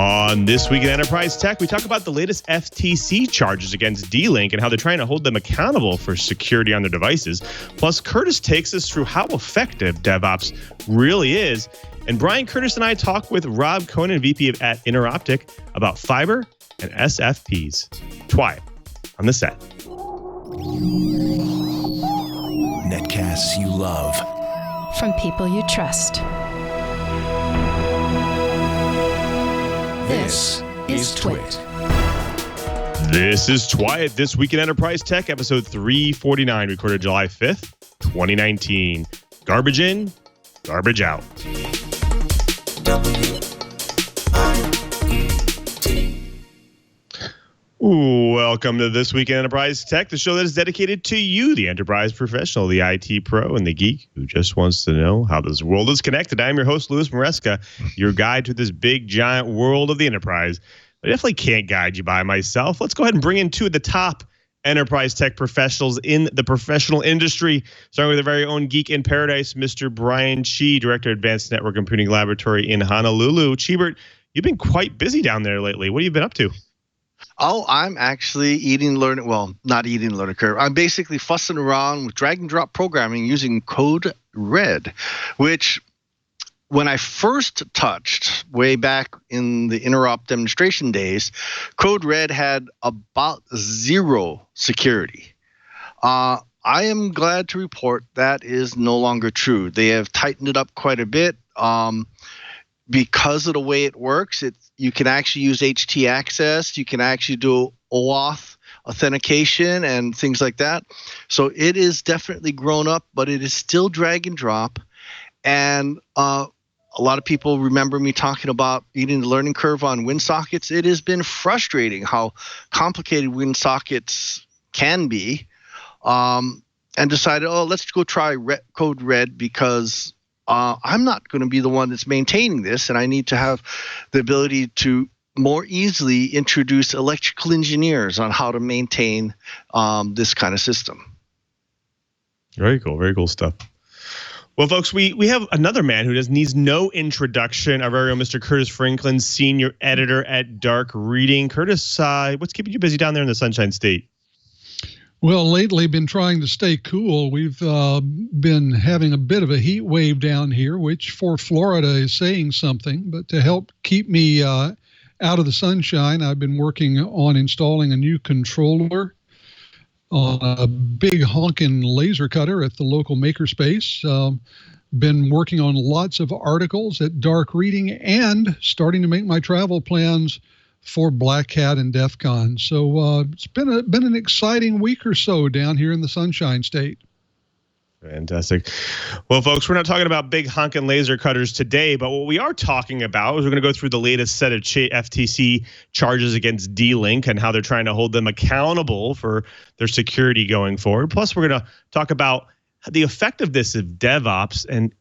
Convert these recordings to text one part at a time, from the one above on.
On This Week in Enterprise Tech, we talk about the latest FTC charges against D-Link and how they're trying to hold them accountable for security on their devices. Plus, Curtis takes us through how effective DevOps really is. And Brian Curtis and I talk with Rob Coenen, VP at InterOptic, about fiber and SFPs. Twice on the set. Netcasts you love. From people you trust. This is Twit. This is Twit, This Week in Enterprise Tech, episode 349, recorded July 5th, 2019. Garbage in, garbage out. Welcome to This Week in Enterprise Tech, the show that is dedicated to you, the enterprise professional, the IT pro, and the geek who just wants to know how this world is connected. I'm your host, Maresca, your guide to this big, giant world of the enterprise. I definitely can't guide you by myself. Let's go ahead and bring in two of the top enterprise tech professionals in the professional industry, starting with our very own geek in paradise, Mr. Brian Chee, Director of Advanced Network Computing Laboratory in Honolulu. Cheebert, you've been quite busy down there lately. What have you been up to? Oh, I'm actually not eating learning curve. I'm basically fussing around with drag and drop programming using Code Red, which when I first touched way back in the InterOptic demonstration days, Code Red had about zero security. I am glad to report that is no longer true. They have tightened it up quite a bit. Because of the way it works, you can actually use HT access. You can actually do OAuth authentication and things like that. So it is definitely grown up, but it is still drag and drop. And a lot of people remember me talking about eating the learning curve on WinSockets. It has been frustrating how complicated WinSockets can be, and decided, let's go try Code Red because I'm not going to be the one that's maintaining this, and I need to have the ability to more easily introduce electrical engineers on how to maintain this kind of system. Very cool stuff. Well, folks, we have another man who needs no introduction. Our very own Mr. Curtis Franklin, Senior Editor at Dark Reading. Curtis, what's keeping you busy down there in the Sunshine State? Well, lately been trying to stay cool. We've been having a bit of a heat wave down here, which for Florida is saying something. But to help keep me out of the sunshine, I've been working on installing a new controller on a big honking laser cutter at the local makerspace. Been working on lots of articles at Dark Reading and starting to make my travel plans for Black Hat and DEF CON. So it's been an exciting week or so down here in the Sunshine State. Fantastic. Well, folks, we're not talking about big honking laser cutters today, but what we are talking about is we're going to go through the latest set of FTC charges against D-Link and how they're trying to hold them accountable for their security going forward. Plus, we're going to talk about the effectiveness of DevOps, and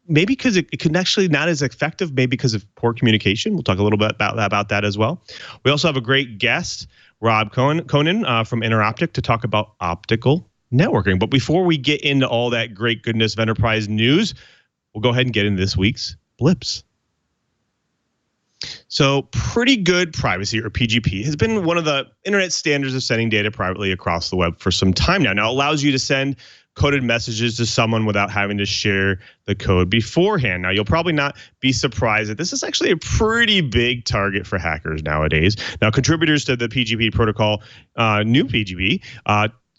maybe because it can actually not as effective, maybe because of poor communication. We'll talk a little bit about that as well. We also have a great guest, Rob Coenen from InterOptic, to talk about optical networking. But before we get into all that great goodness of enterprise news, we'll go ahead and get into this week's blips. So pretty good privacy, or PGP, has been one of the internet standards of sending data privately across the web for some time now. Now, it allows you to send coded messages to someone without having to share the code beforehand. Now, you'll probably not be surprised that this is actually a pretty big target for hackers nowadays. Now, contributors to the PGP protocol, new PGP,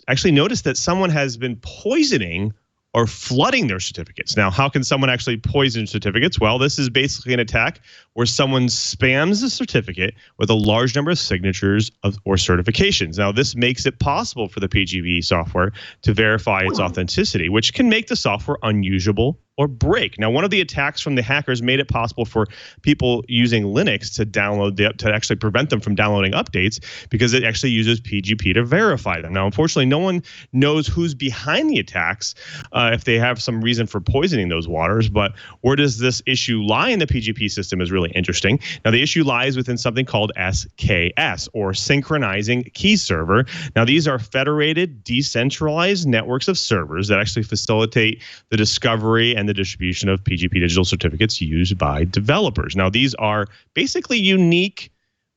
actually noticed that someone has been poisoning or flooding their certificates. Now, how can someone actually poison certificates? Well, this is basically an attack where someone spams a certificate with a large number of signatures or certifications. Now, this makes it possible for the PGP software to verify its authenticity, which can make the software unusable or break. Now, one of the attacks from the hackers made it possible for people using Linux to actually prevent them from downloading updates because it actually uses PGP to verify them. Now, unfortunately, no one knows who's behind the attacks if they have some reason for poisoning those waters. But where does this issue lie in the PGP system is really interesting. Now, the issue lies within something called SKS, or Synchronizing Key Server. Now, these are federated, decentralized networks of servers that actually facilitate the discovery and the distribution of PGP digital certificates used by developers. Now, these are basically unique,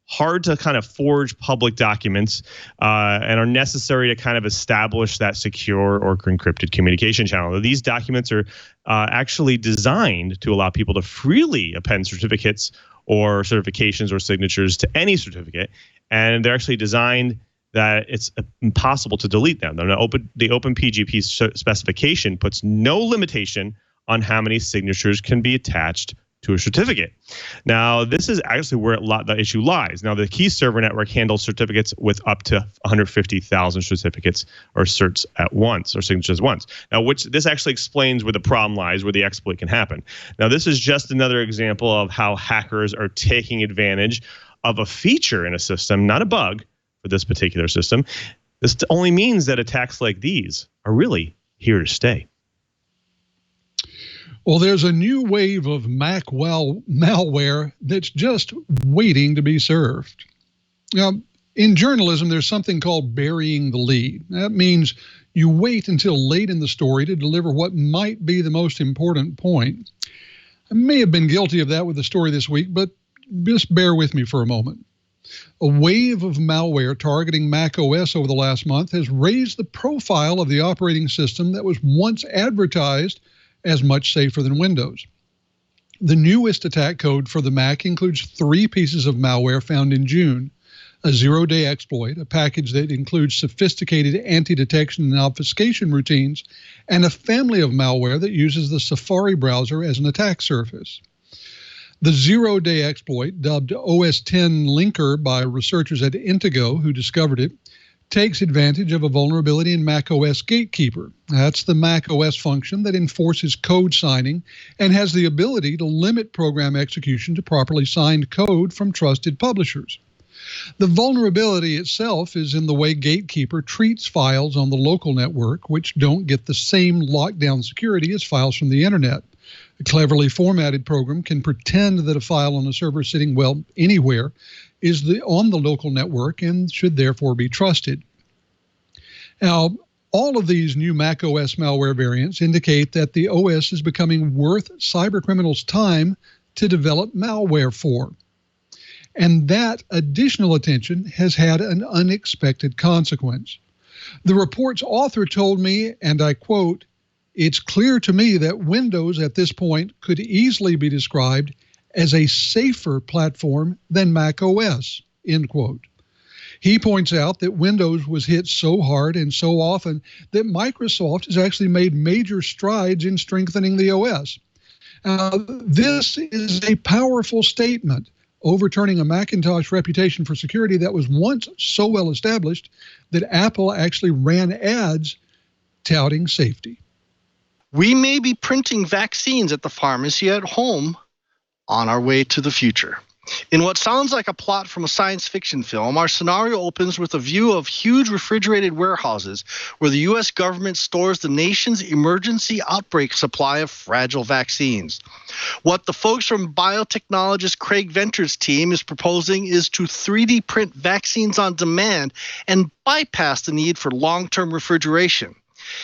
hard to kind of forge public documents and are necessary to kind of establish that secure or encrypted communication channel. These documents are actually designed to allow people to freely append certificates or certifications or signatures to any certificate, and they're actually designed that it's impossible to delete them. The Open PGP specification puts no limitation on how many signatures can be attached to a certificate. Now, this is actually where the issue lies. Now, the key server network handles certificates with up to 150,000 certificates or certs at once, or signatures at once. Now, this actually explains where the problem lies, where the exploit can happen. Now, this is just another example of how hackers are taking advantage of a feature in a system, not a bug for this particular system. This only means that attacks like these are really here to stay. Well, there's a new wave of malware that's just waiting to be served. Now, in journalism, there's something called burying the lead. That means you wait until late in the story to deliver what might be the most important point. I may have been guilty of that with the story this week, but just bear with me for a moment. A wave of malware targeting Mac OS over the last month has raised the profile of the operating system that was once advertised as much safer than Windows. The newest attack code for the Mac includes 3 pieces of malware found in June: a zero-day exploit, a package that includes sophisticated anti-detection and obfuscation routines, and a family of malware that uses the Safari browser as an attack surface. The zero-day exploit, dubbed OS X Linker by researchers at Intego who discovered it, takes advantage of a vulnerability in macOS Gatekeeper. That's the macOS function that enforces code signing and has the ability to limit program execution to properly signed code from trusted publishers. The vulnerability itself is in the way Gatekeeper treats files on the local network, which don't get the same lockdown security as files from the internet. A cleverly formatted program can pretend that a file on a server sitting, anywhere is on the local network and should therefore be trusted. Now, all of these new macOS malware variants indicate that the OS is becoming worth cybercriminals' time to develop malware for. And that additional attention has had an unexpected consequence. The report's author told me, and I quote, "It's clear to me that Windows at this point could easily be described as a safer platform than Mac OS," end quote. He points out that Windows was hit so hard and so often that Microsoft has actually made major strides in strengthening the OS. This is a powerful statement, overturning a Macintosh reputation for security that was once so well established that Apple actually ran ads touting safety. We may be printing vaccines at the pharmacy at home on our way to the future. In what sounds like a plot from a science fiction film, our scenario opens with a view of huge refrigerated warehouses where the U.S. government stores the nation's emergency outbreak supply of fragile vaccines. What the folks from biotechnologist Craig Venter's team is proposing is to 3D print vaccines on demand and bypass the need for long-term refrigeration.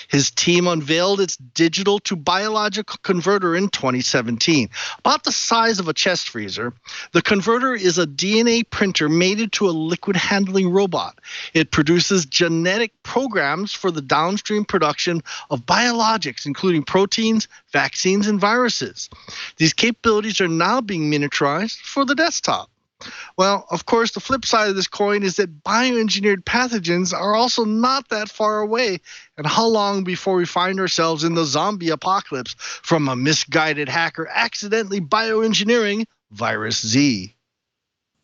His team unveiled its digital to biological converter in 2017. About the size of a chest freezer, the converter is a DNA printer mated to a liquid handling robot. It produces genetic programs for the downstream production of biologics, including proteins, vaccines, and viruses. These capabilities are now being miniaturized for the desktop. Well, of course, the flip side of this coin is that bioengineered pathogens are also not that far away. And how long before we find ourselves in the zombie apocalypse from a misguided hacker accidentally bioengineering Virus Z?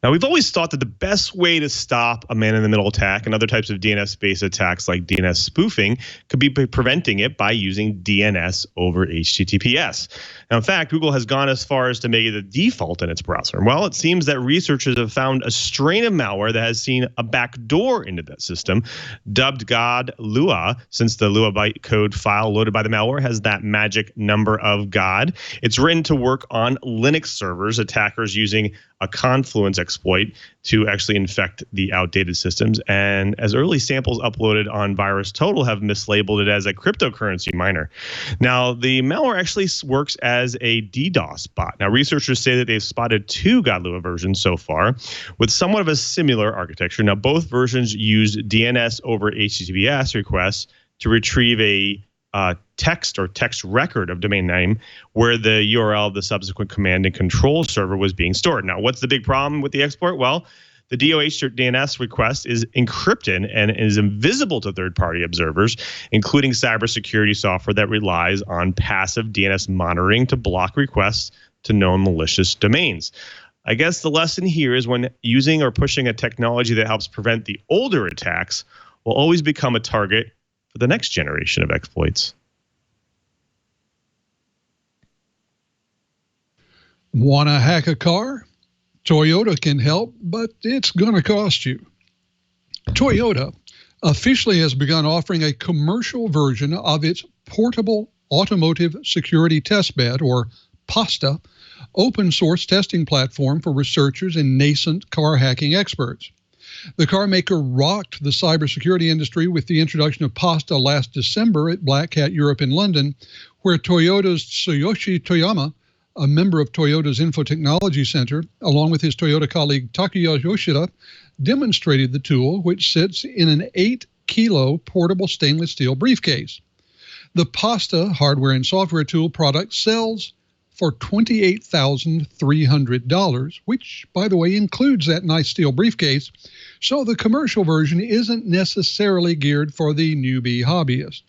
Now, we've always thought that the best way to stop a man-in-the-middle attack and other types of DNS-based attacks like DNS spoofing could be preventing it by using DNS over HTTPS. Now, in fact, Google has gone as far as to make it the default in its browser. Well, it seems that researchers have found a strain of malware that has seen a backdoor into that system, dubbed God Lua, since the Lua bytecode file loaded by the malware has that magic number of God. It's written to work on Linux servers, attackers using a Confluence exploit to actually infect the outdated systems. And as early samples uploaded on VirusTotal have mislabeled it as a cryptocurrency miner. Now, the malware actually works as a DDoS bot. Now, researchers say that they've spotted 2 Godlua versions so far with somewhat of a similar architecture. Now, both versions use DNS over HTTPS requests to retrieve a text or text record of domain name where the URL of the subsequent command and control server was being stored. Now, what's the big problem with the exploit? Well, the DOH or DNS request is encrypted and is invisible to third-party observers, including cybersecurity software that relies on passive DNS monitoring to block requests to known malicious domains. I guess the lesson here is when using or pushing a technology that helps prevent the older attacks will always become a target for the next generation of exploits. Want to hack a car? Toyota can help, but it's going to cost you. Toyota officially has begun offering a commercial version of its Portable Automotive Security Testbed, or PASTA, open source testing platform for researchers and nascent car hacking experts. The car maker rocked the cybersecurity industry with the introduction of PASTA last December at Black Hat Europe in London, where Toyota's Tsuyoshi Toyama, a member of Toyota's Infotechnology Center, along with his Toyota colleague Takuya Yoshida, demonstrated the tool, which sits in an 8-kilo portable stainless steel briefcase. The PASTA hardware and software tool product sells for $28,300, which, by the way, includes that nice steel briefcase, so the commercial version isn't necessarily geared for the newbie hobbyist.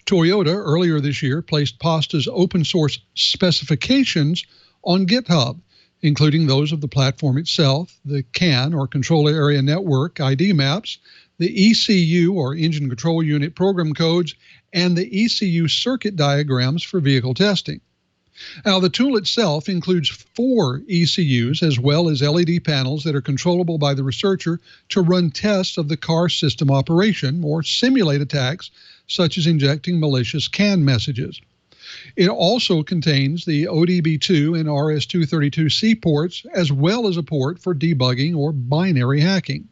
Toyota earlier this year placed PASTA's open source specifications on GitHub, including those of the platform itself, the CAN or Control Area Network ID maps, the ECU or Engine Control Unit program codes, and the ECU circuit diagrams for vehicle testing. Now, the tool itself includes 4 ECUs as well as LED panels that are controllable by the researcher to run tests of the car system operation or simulate attacks such as injecting malicious CAN messages. It also contains the ODB2 and RS-232C ports as well as a port for debugging or binary hacking.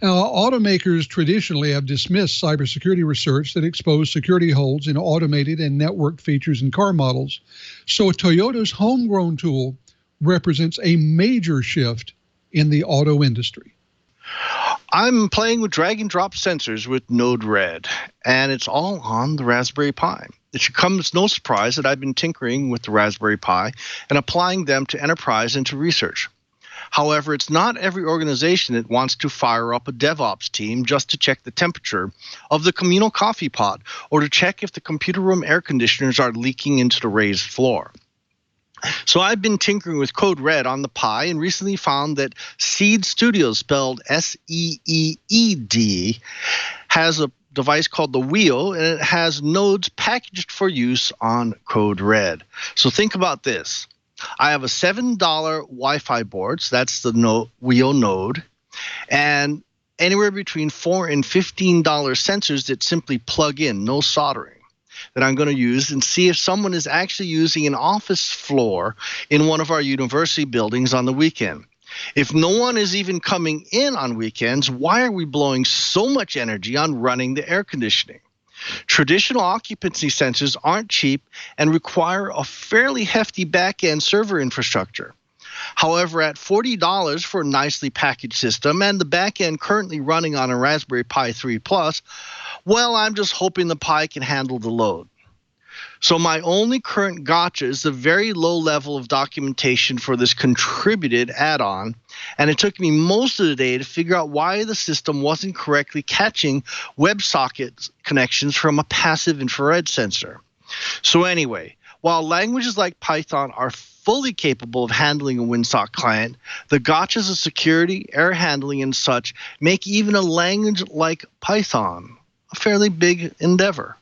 Now, automakers traditionally have dismissed cybersecurity research that exposed security holes in automated and networked features in car models. So Toyota's homegrown tool represents a major shift in the auto industry. I'm playing with drag and drop sensors with Node-RED, and it's all on the Raspberry Pi. It should come as no surprise that I've been tinkering with the Raspberry Pi and applying them to enterprise and to research. However, it's not every organization that wants to fire up a DevOps team just to check the temperature of the communal coffee pot or to check if the computer room air conditioners are leaking into the raised floor. So I've been tinkering with Code Red on the Pi and recently found that Seed Studios, spelled SEEED, has a device called the Wheel, and it has nodes packaged for use on Code Red. So think about this. I have a $7 Wi-Fi board, so that's the Wheel node, and anywhere between $4 and $15 sensors that simply plug in, no soldering, that I'm going to use and see if someone is actually using an office floor in one of our university buildings on the weekend. If no one is even coming in on weekends, why are we blowing so much energy on running the air conditioning? Traditional occupancy sensors aren't cheap and require a fairly hefty back-end server infrastructure. However, at $40 for a nicely packaged system and the back-end currently running on a Raspberry Pi 3 Plus, well, I'm just hoping the Pi can handle the load. So my only current gotcha is the very low level of documentation for this contributed add-on, and it took me most of the day to figure out why the system wasn't correctly catching WebSocket connections from a passive infrared sensor. So anyway, while languages like Python are fully capable of handling a WinSock client, the gotchas of security, error handling, and such make even a language like Python a fairly big endeavor.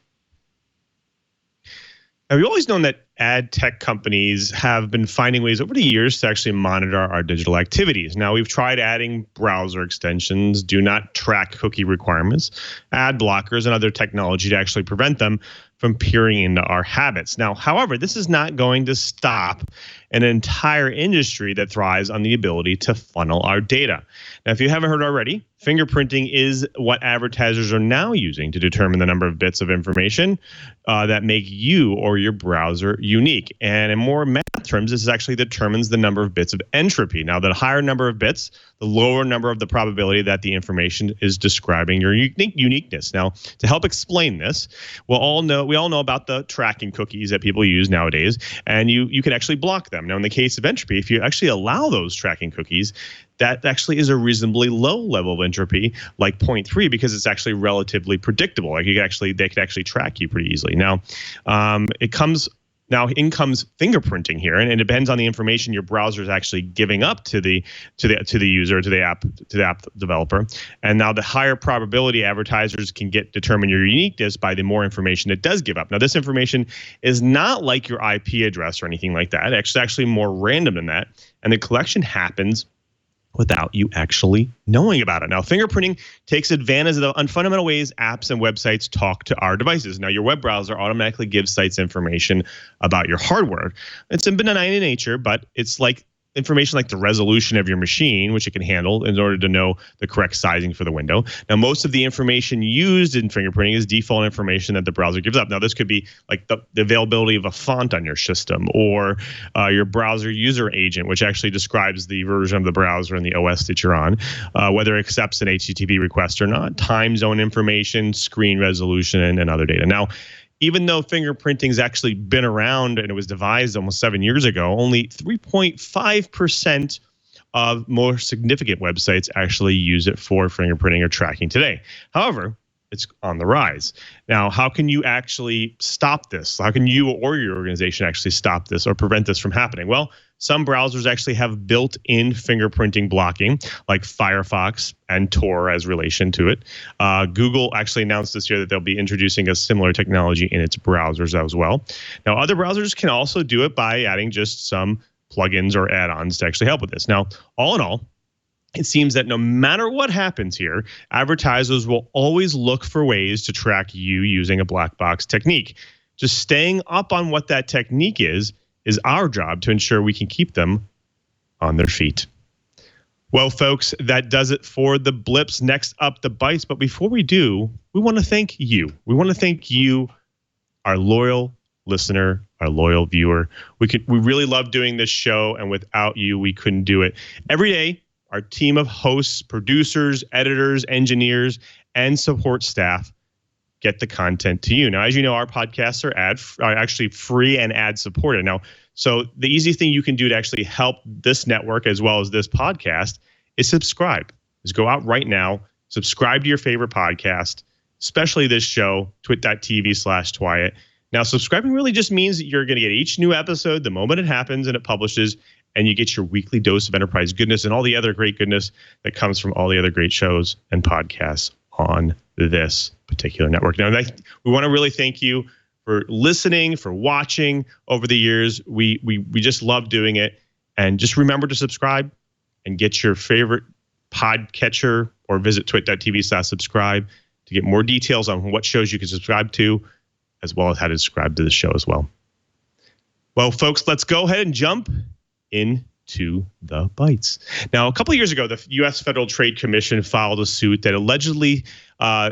Now, we've always known that ad tech companies have been finding ways over the years to actually monitor our digital activities. Now, we've tried adding browser extensions, do not track cookie requirements, ad blockers, and other technology to actually prevent them from peering into our habits. Now, however, this is not going to stop an entire industry that thrives on the ability to funnel our data. Now, if you haven't heard already, fingerprinting is what advertisers are now using to determine the number of bits of information that make you or your browser unique. And in more math terms, this actually determines the number of bits of entropy. Now, the higher number of bits, the lower number of the probability that the information is describing your uniqueness. Now, to help explain this, we all know about the tracking cookies that people use nowadays, and you can actually block them. Now, in the case of entropy, if you actually allow those tracking cookies, that actually is a reasonably low level of entropy, like 0.3, because it's actually relatively predictable. Like they could actually track you pretty easily. Now, in comes fingerprinting here, and it depends on the information your browser is actually giving up to the user, to the app developer. And now the higher probability advertisers can determine your uniqueness by the more information it does give up. Now, this information is not like your IP address or anything like that. It's actually more random than that, and the collection happens without you actually knowing about it. Now, fingerprinting takes advantage of fundamental ways apps and websites talk to our devices. Now, your web browser automatically gives sites information about your hardware. It's benign in nature, but it's like information like the resolution of your machine, which it can handle in order to know the correct sizing for the window. Now, most of the information used in fingerprinting is default information that the browser gives up. Now, this could be like the availability of a font on your system, or your browser user agent, which actually describes the version of the browser and the OS that you're on, whether it accepts an HTTP request or not, time zone information, screen resolution, and other data. Now, even though fingerprinting has actually been around and it was devised almost 7 years ago, only 3.5% of more significant websites actually use it for fingerprinting or tracking today. However, it's on the rise. Now, how can you actually stop this? How can you or your organization actually stop this or prevent this from happening? Well, some browsers actually have built-in fingerprinting blocking, like Firefox and Tor as relation to it. Google actually announced this year that they'll be introducing a similar technology in its browsers as well. Now, other browsers can also do it by adding just some plugins or add-ons to actually help with this. Now, all in all, it seems that no matter what happens here, advertisers will always look for ways to track you using a black box technique. Just staying up on what that technique is our job to ensure we can keep them on their feet. Well, folks, that does it for the blips. Next up, the bites. But before we do, we want to thank you. We want to thank you, our loyal listener, our loyal viewer. We really love doing this show, and without you, we couldn't do it. Every day, our team of hosts, producers, editors, engineers, and support staff get the content to you. Now, as you know, our podcasts are actually free and ad supported. Now, so the easiest thing you can do to actually help this network as well as this podcast is subscribe. Just go out right now, subscribe to your favorite podcast, especially this show, twit.tv/Twyet. Now, subscribing really just means that you're going to get each new episode the moment it happens and it publishes, and you get your weekly dose of enterprise goodness and all the other great goodness that comes from all the other great shows and podcasts on this particular network. Now, we want to really thank you for listening, for watching over the years. We just love doing it. And just remember to subscribe and get your favorite podcatcher or visit twit.tv/subscribe to get more details on what shows you can subscribe to, as well as how to subscribe to the show as well. Well, folks, let's go ahead and jump into the bites. Now, a couple of years ago, the U.S. Federal Trade Commission filed a suit that allegedly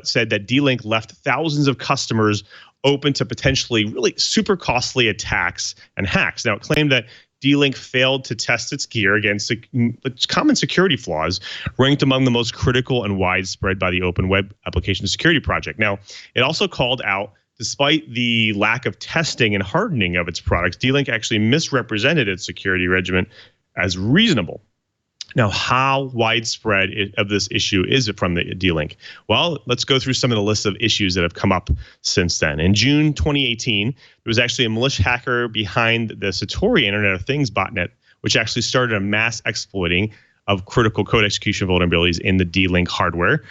said that D-Link left thousands of customers open to potentially really super costly attacks and hacks. Now, it claimed that D-Link failed to test its gear against common security flaws ranked among the most critical and widespread by the Open Web Application Security Project. Now, it also called out, despite the lack of testing and hardening of its products, D-Link actually misrepresented its security regimen as reasonable. Now, how widespread of this issue is it from the D-Link? Well, let's go through some of the lists of issues that have come up since then. In June 2018, there was actually a malicious hacker behind the Satori Internet of Things botnet, which actually started a mass exploiting of critical code execution vulnerabilities in the D-Link hardware.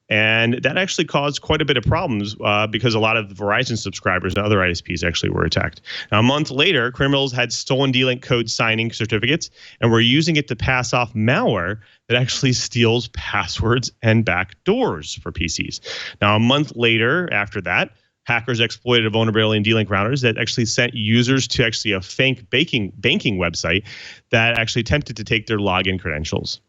And that actually caused quite a bit of problems because a lot of Verizon subscribers and other ISPs actually were attacked. Now, a month later, criminals had stolen D-Link code signing certificates and were using it to pass off malware that actually steals passwords and backdoors for PCs. Now, a month later after that, hackers exploited a vulnerability in D-Link routers that actually sent users to actually a fake banking website that actually attempted to take their login credentials.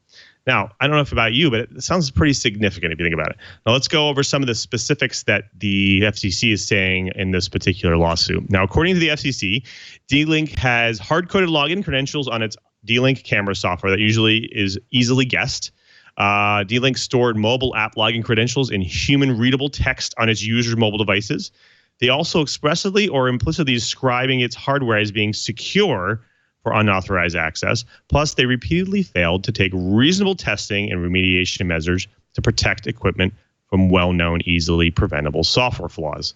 Now, I don't know if about you, but it sounds pretty significant if you think about it. Now, let's go over some of the specifics that the FCC is saying in this particular lawsuit. Now, according to the FCC, D-Link has hard-coded login credentials on its D-Link camera software that usually is easily guessed. D-Link stored mobile app login credentials in human-readable text on its users' mobile devices. They also expressly or implicitly describing its hardware as being secure for unauthorized access. Plus, they repeatedly failed to take reasonable testing and remediation measures to protect equipment from well-known, easily preventable software flaws.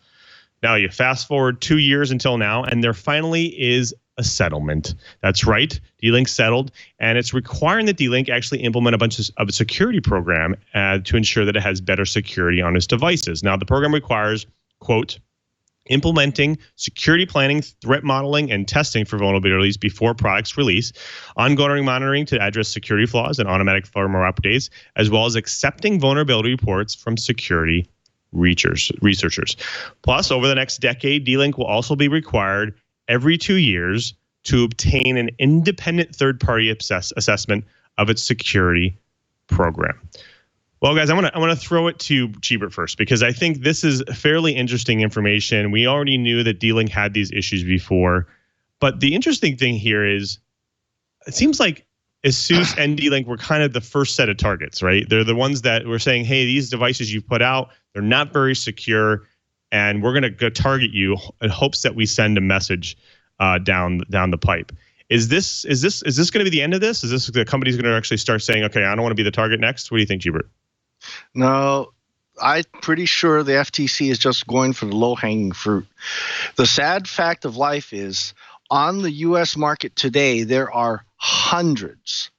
Now, you fast forward 2 years until now, and there finally is a settlement. That's right. D-Link settled, and it's requiring that D-Link actually implement a bunch of a security program to ensure that it has better security on its devices. Now, the program requires, quote, implementing security planning, threat modeling, and testing for vulnerabilities before products release, ongoing monitoring to address security flaws and automatic firmware updates, as well as accepting vulnerability reports from security researchers. Plus, over the next decade, D-Link will also be required every 2 years to obtain an independent third-party assessment of its security program. Well, guys, I want to throw it to Chee first, because I think this is fairly interesting information. We already knew that D-Link had these issues before, but the interesting thing here is it seems like ASUS and D-Link were kind of the first set of targets, right? They're the ones that were saying, hey, these devices you've put out, they're not very secure, and we're going to go target you in hopes that we send a message down the pipe. Is this going to be the end of this? Is this the company's going to actually start saying, okay, I don't want to be the target next? What do you think, Chee? No, I'm pretty sure the FTC is just going for the low-hanging fruit. The sad fact of life is, on the U.S. market today, there are hundreds,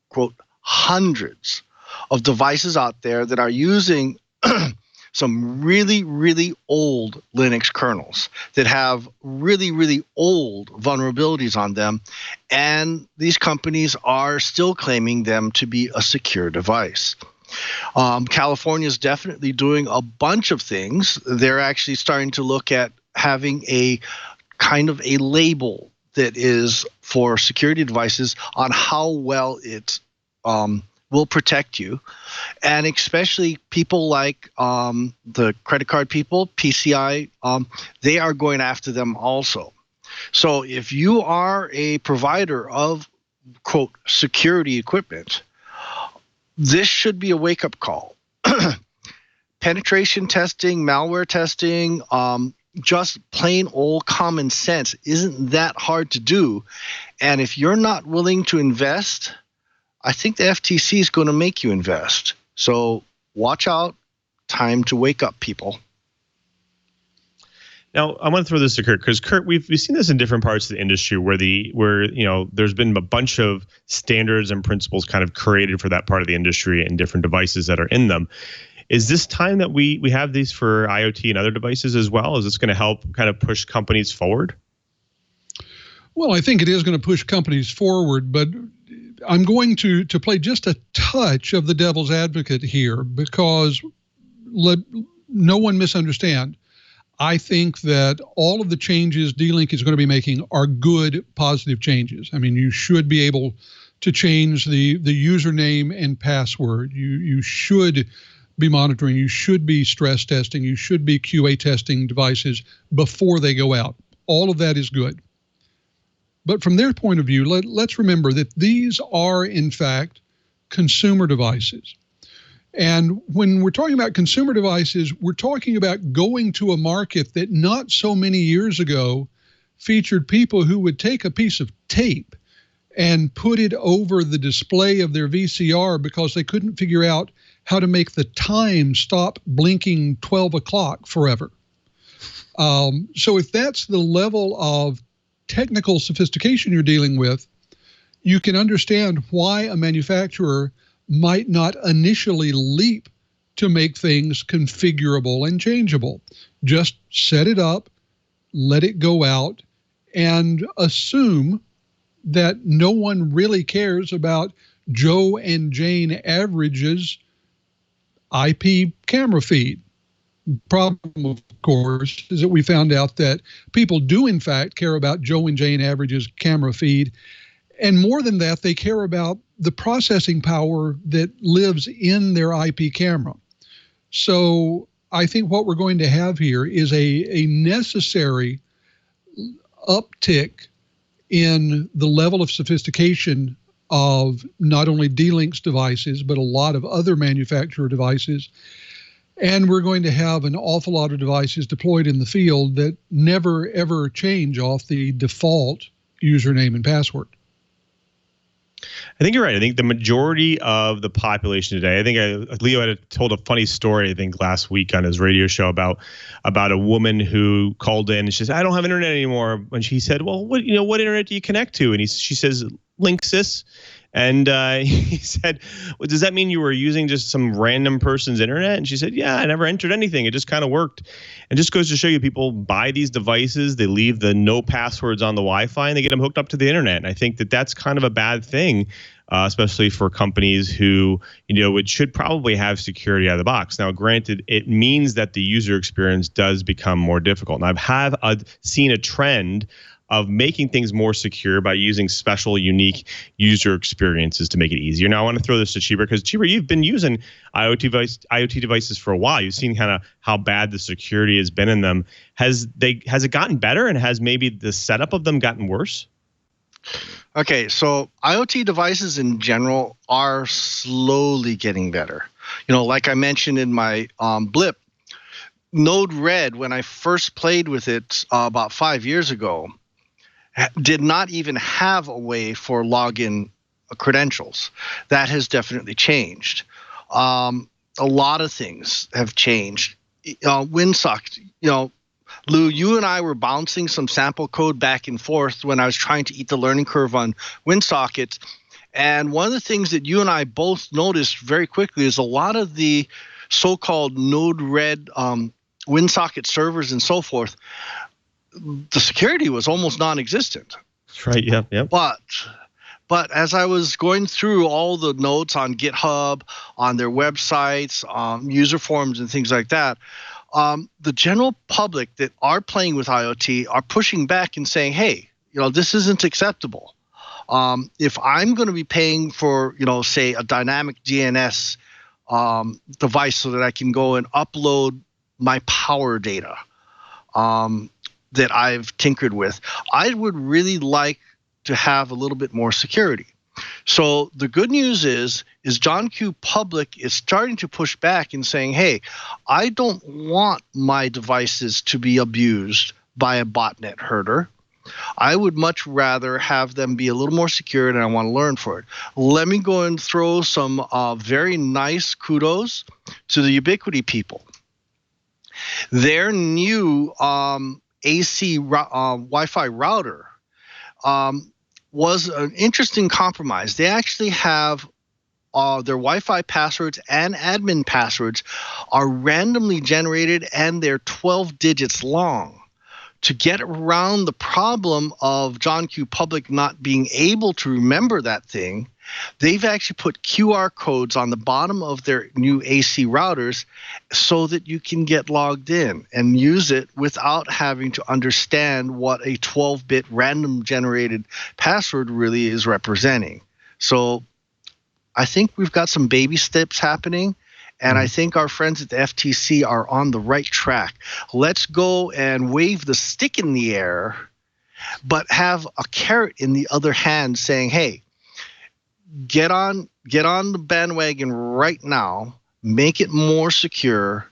quote, hundreds of devices out there that are using some really, really old Linux kernels that have really, really old vulnerabilities on them. And these companies are still claiming them to be a secure device. California is definitely doing a bunch of things. They're actually starting to look at having a kind of a label that is for security devices on how well it will protect you. And especially people like the credit card people, PCI, they are going after them also. So if you are a provider of, quote, security equipment, this should be a wake-up call. Penetration testing, malware testing, just plain old common sense isn't that hard to do. And if you're not willing to invest, I think the FTC is going to make you invest. So watch out. Time to wake up, people. Now, I want to throw this to Curt, because Curt, we've seen this in different parts of the industry where there's been a bunch of standards and principles kind of created for that part of the industry and different devices that are in them. Is this time that we have these for IoT and other devices as well? Is this going to help kind of push companies forward? Well, I think it is going to push companies forward, but I'm going to play just a touch of the devil's advocate here, because no one misunderstand. I think that all of the changes D-Link is going to be making are good, positive changes. I mean, you should be able to change the username and password. You should be monitoring. You should be stress testing. You should be QA testing devices before they go out. All of that is good. But from their point of view, let's remember that these are, in fact, consumer devices. And when we're talking about consumer devices, we're talking about going to a market that not so many years ago featured people who would take a piece of tape and put it over the display of their VCR because they couldn't figure out how to make the time stop blinking 12 o'clock forever. So if that's the level of technical sophistication you're dealing with, you can understand why a manufacturer might not initially leap to make things configurable and changeable. Just set it up, let it go out, and assume that no one really cares about Joe and Jane Average's IP camera feed. Problem, of course, is that we found out that people do, in fact, care about Joe and Jane Average's camera feed. And more than that, they care about the processing power that lives in their IP camera. So I think what we're going to have here is a necessary uptick in the level of sophistication of not only D-Link's devices, but a lot of other manufacturer devices. And we're going to have an awful lot of devices deployed in the field that never, ever change off the default username and password. I think you're right. I think the majority of the population today, I think Leo had told a funny story, I think last week on his radio show about a woman who called in and she says, I don't have internet anymore. And she said, well, what internet do you connect to? And she says, Linksys. And he said, well, does that mean you were using just some random person's internet? And she said, yeah, I never entered anything. It just kind of worked. And just goes to show you, people buy these devices, they leave the no passwords on the Wi-Fi, and they get them hooked up to the internet. And I think that that's kind of a bad thing, especially for companies who, it should probably have security out of the box. Now, granted, it means that the user experience does become more difficult. And I've seen a trend of making things more secure by using special, unique user experiences to make it easier. Now, I want to throw this to Cheever, because Cheever, you've been using IoT devices for a while. You've seen kind of how bad the security has been in them. Has it gotten better, and has maybe the setup of them gotten worse? Okay, so IoT devices in general are slowly getting better. Like I mentioned in my blip, Node-RED, when I first played with it about 5 years ago, did not even have a way for login credentials. That has definitely changed. A lot of things have changed. WinSocket, Lou, you and I were bouncing some sample code back and forth when I was trying to eat the learning curve on WinSocket. And one of the things that you and I both noticed very quickly is a lot of the so-called Node-RED WinSocket servers and so forth, the security was almost non-existent. That's right. Yeah. But as I was going through all the notes on GitHub, on their websites, user forums and things like that, the general public that are playing with IoT are pushing back and saying, hey, this isn't acceptable. If I'm going to be paying for, say a dynamic DNS device so that I can go and upload my power data, that I've tinkered with, I would really like to have a little bit more security. So the good news is John Q. Public is starting to push back and saying, hey, I don't want my devices to be abused by a botnet herder. I would much rather have them be a little more secure, and I want to learn for it. Let me go and throw some very nice kudos to the Ubiquiti people. Their new AC Wi-Fi router was an interesting compromise. They actually have their Wi-Fi passwords and admin passwords are randomly generated, and they're 12 digits long. To get around the problem of John Q. Public not being able to remember that thing, they've actually put QR codes on the bottom of their new AC routers so that you can get logged in and use it without having to understand what a 12-bit random generated password really is representing. So I think we've got some baby steps happening, and I think our friends at the FTC are on the right track. Let's go and wave the stick in the air, but have a carrot in the other hand saying, hey, get on the bandwagon right now, make it more secure,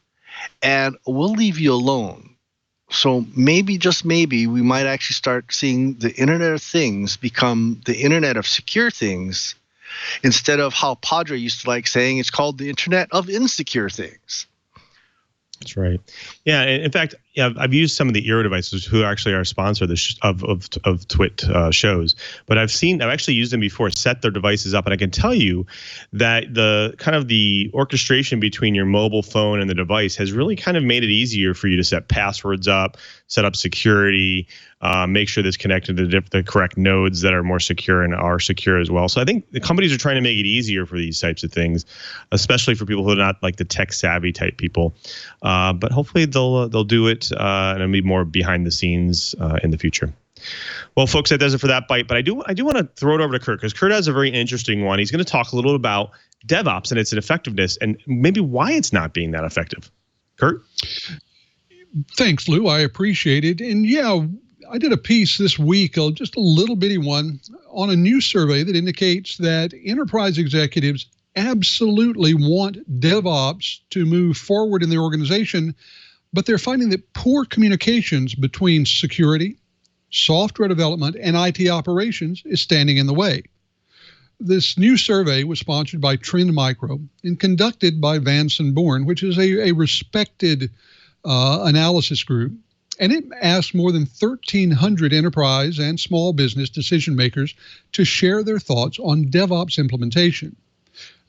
and we'll leave you alone. So maybe, just maybe, we might actually start seeing the Internet of Things become the Internet of Secure Things, instead of how Padre used to like saying it's called the Internet of Insecure Things. That's right. Yeah. In fact, I've used some of the Eero devices, who actually are a sponsor of Twit shows, but I've actually used them before, set their devices up, and I can tell you that the orchestration between your mobile phone and the device has really kind of made it easier for you to set passwords up, set up security, make sure that's connected to the correct nodes that are more secure and are secure as well. So I think the companies are trying to make it easier for these types of things, especially for people who are not like the tech savvy type people. But hopefully they'll do it and it'll be more behind the scenes in the future. Well, folks, that does it for that bite. But I do want to throw it over to Curt, because Curt has a very interesting one. He's going to talk a little about DevOps and its effectiveness and maybe why it's not being that effective. Curt? Thanks, Lou. I appreciate it. And yeah, I did a piece this week, just a little bitty one, on a new survey that indicates that enterprise executives absolutely want DevOps to move forward in the organization, but they're finding that poor communications between security, software development, and IT operations is standing in the way. This new survey was sponsored by Trend Micro and conducted by Vance & Bourne, which is a respected analysis group. And it asked more than 1,300 enterprise and small business decision makers to share their thoughts on DevOps implementation.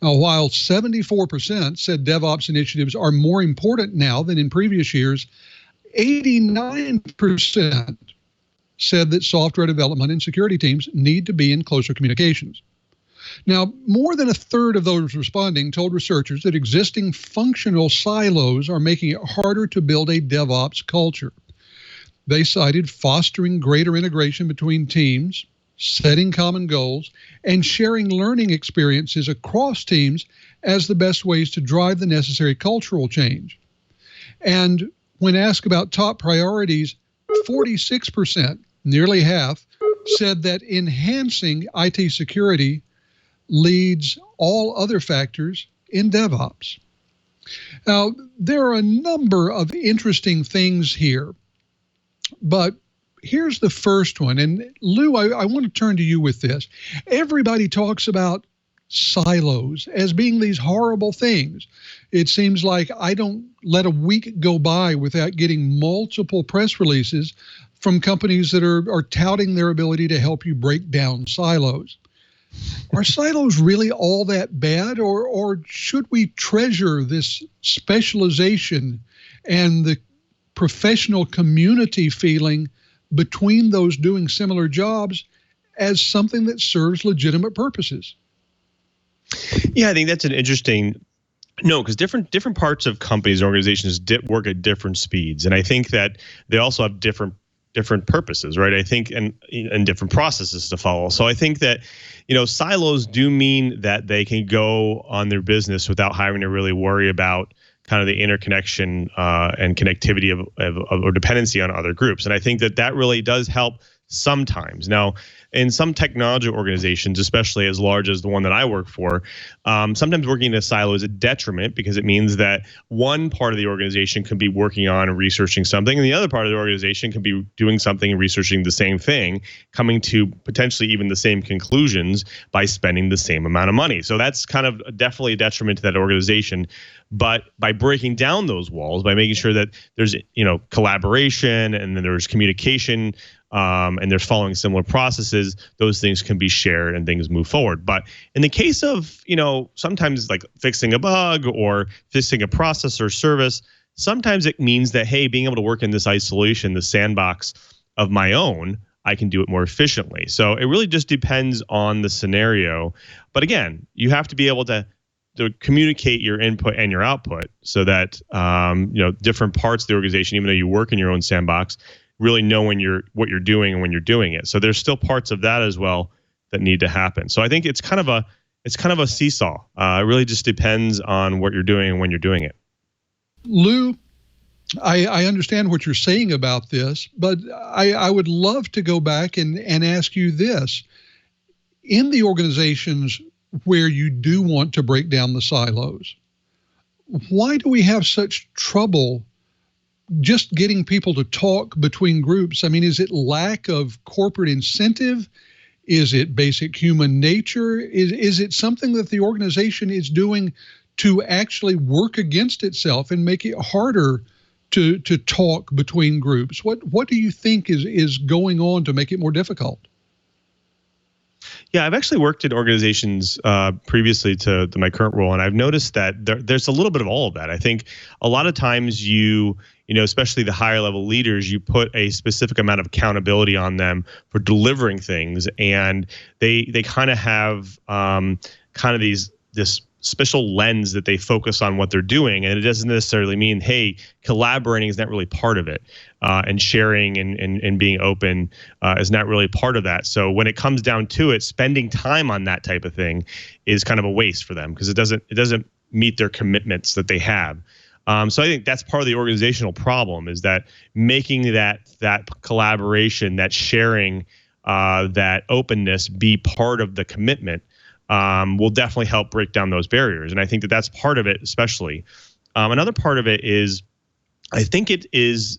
Now, while 74% said DevOps initiatives are more important now than in previous years, 89% said that software development and security teams need to be in closer communications. Now, more than a third of those responding told researchers that existing functional silos are making it harder to build a DevOps culture. They cited fostering greater integration between teams, setting common goals, and sharing learning experiences across teams as the best ways to drive the necessary cultural change. And when asked about top priorities, 46%, nearly half, said that enhancing IT security leads all other factors in DevOps. Now, there are a number of interesting things here, but here's the first one. And Lou, I want to turn to you with this. Everybody talks about silos as being these horrible things. It seems like I don't let a week go by without getting multiple press releases from companies that are touting their ability to help you break down silos. Are silos really all that bad, or should we treasure this specialization and the professional community feeling between those doing similar jobs as something that serves legitimate purposes? Yeah, I think that's an interesting no, because different parts of companies and organizations work at different speeds, and I think that they also have different purposes, right? I think and different processes to follow. So I think that silos do mean that they can go on their business without having to really worry about kind of the interconnection and connectivity of or dependency on other groups. And I think that really does help sometimes. Now, in some technology organizations, especially as large as the one that I work for, sometimes working in a silo is a detriment, because it means that one part of the organization could be working on and researching something, and the other part of the organization can be doing something and researching the same thing, coming to potentially even the same conclusions by spending the same amount of money. So that's kind of definitely a detriment to that organization. But by breaking down those walls, by making sure that there's collaboration and then there's communication, and they're following similar processes, those things can be shared and things move forward. But in the case of, sometimes like fixing a bug or fixing a process or service, sometimes it means that, hey, being able to work in this isolation, the sandbox of my own, I can do it more efficiently. So it really just depends on the scenario. But again, you have to be able to communicate your input and your output so that, different parts of the organization, even though you work in your own sandbox, really know what you're doing and when you're doing it. So there's still parts of that as well that need to happen. So I think it's kind of a seesaw. It really just depends on what you're doing and when you're doing it. Lou, I understand what you're saying about this, but I would love to go back and ask you this. In the organizations where you do want to break down the silos, why do we have such trouble just getting people to talk between groups? I mean, is it lack of corporate incentive? Is it basic human nature? Is it something that the organization is doing to actually work against itself and make it harder to talk between groups? What do you think is going on to make it more difficult? Yeah, I've actually worked in organizations previously to my current role, and I've noticed that there's a little bit of all of that. I think a lot of times you know, especially the higher level leaders, you put a specific amount of accountability on them for delivering things, and they kind of have this special lens that they focus on what they're doing, and it doesn't necessarily mean, hey, collaborating is not really part of it, and sharing and being open is not really part of that. So when it comes down to it, spending time on that type of thing is kind of a waste for them because it doesn't meet their commitments that they have. So I think that's part of the organizational problem, is that making that collaboration, that sharing, that openness be part of the commitment will definitely help break down those barriers. And I think that's part of it, especially. Another part of it is, I think it is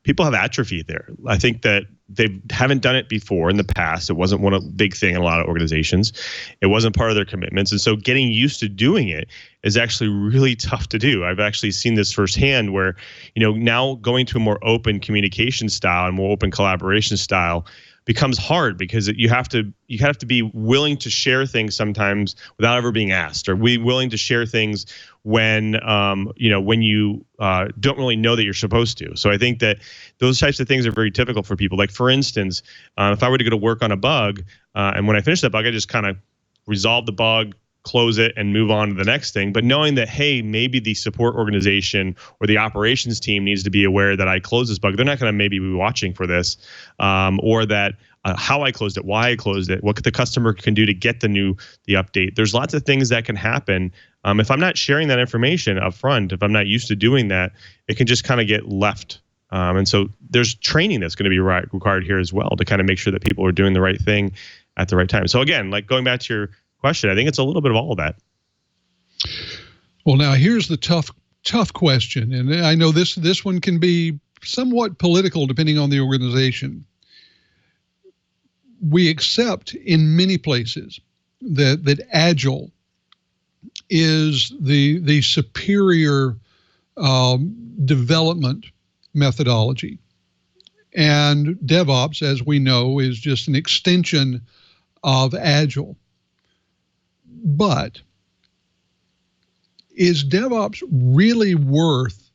people have atrophy there. I think that they haven't done it before in the past. It wasn't one big thing in a lot of organizations. It wasn't part of their commitments. And so getting used to doing it is actually really tough to do. I've actually seen this firsthand where, you know, now going to a more open communication style and more open collaboration style becomes hard because you have to be willing to share things sometimes without ever being asked, or be willing to share things when you don't really know that you're supposed to. So I think that those types of things are very typical for people. Like, for instance, if I were to go to work on a bug, and when I finish that bug, I just kind of resolve the bug, close it, and move on to the next thing. But knowing that, hey, maybe the support organization or the operations team needs to be aware that I closed this bug. They're not going to maybe be watching for this, or that how I closed it, why I closed it, what the customer can do to get the update. There's lots of things that can happen. If I'm not sharing that information up front, if I'm not used to doing that, it can just kind of get left. And so there's training that's going to be required here as well to kind of make sure that people are doing the right thing at the right time. So again, like going back to your question, I think it's a little bit of all of that. Well, now here's the tough question, and I know this one can be somewhat political depending on the organization. We accept in many places that Agile is the superior development methodology, and DevOps, as we know, is just an extension of Agile. But is DevOps really worth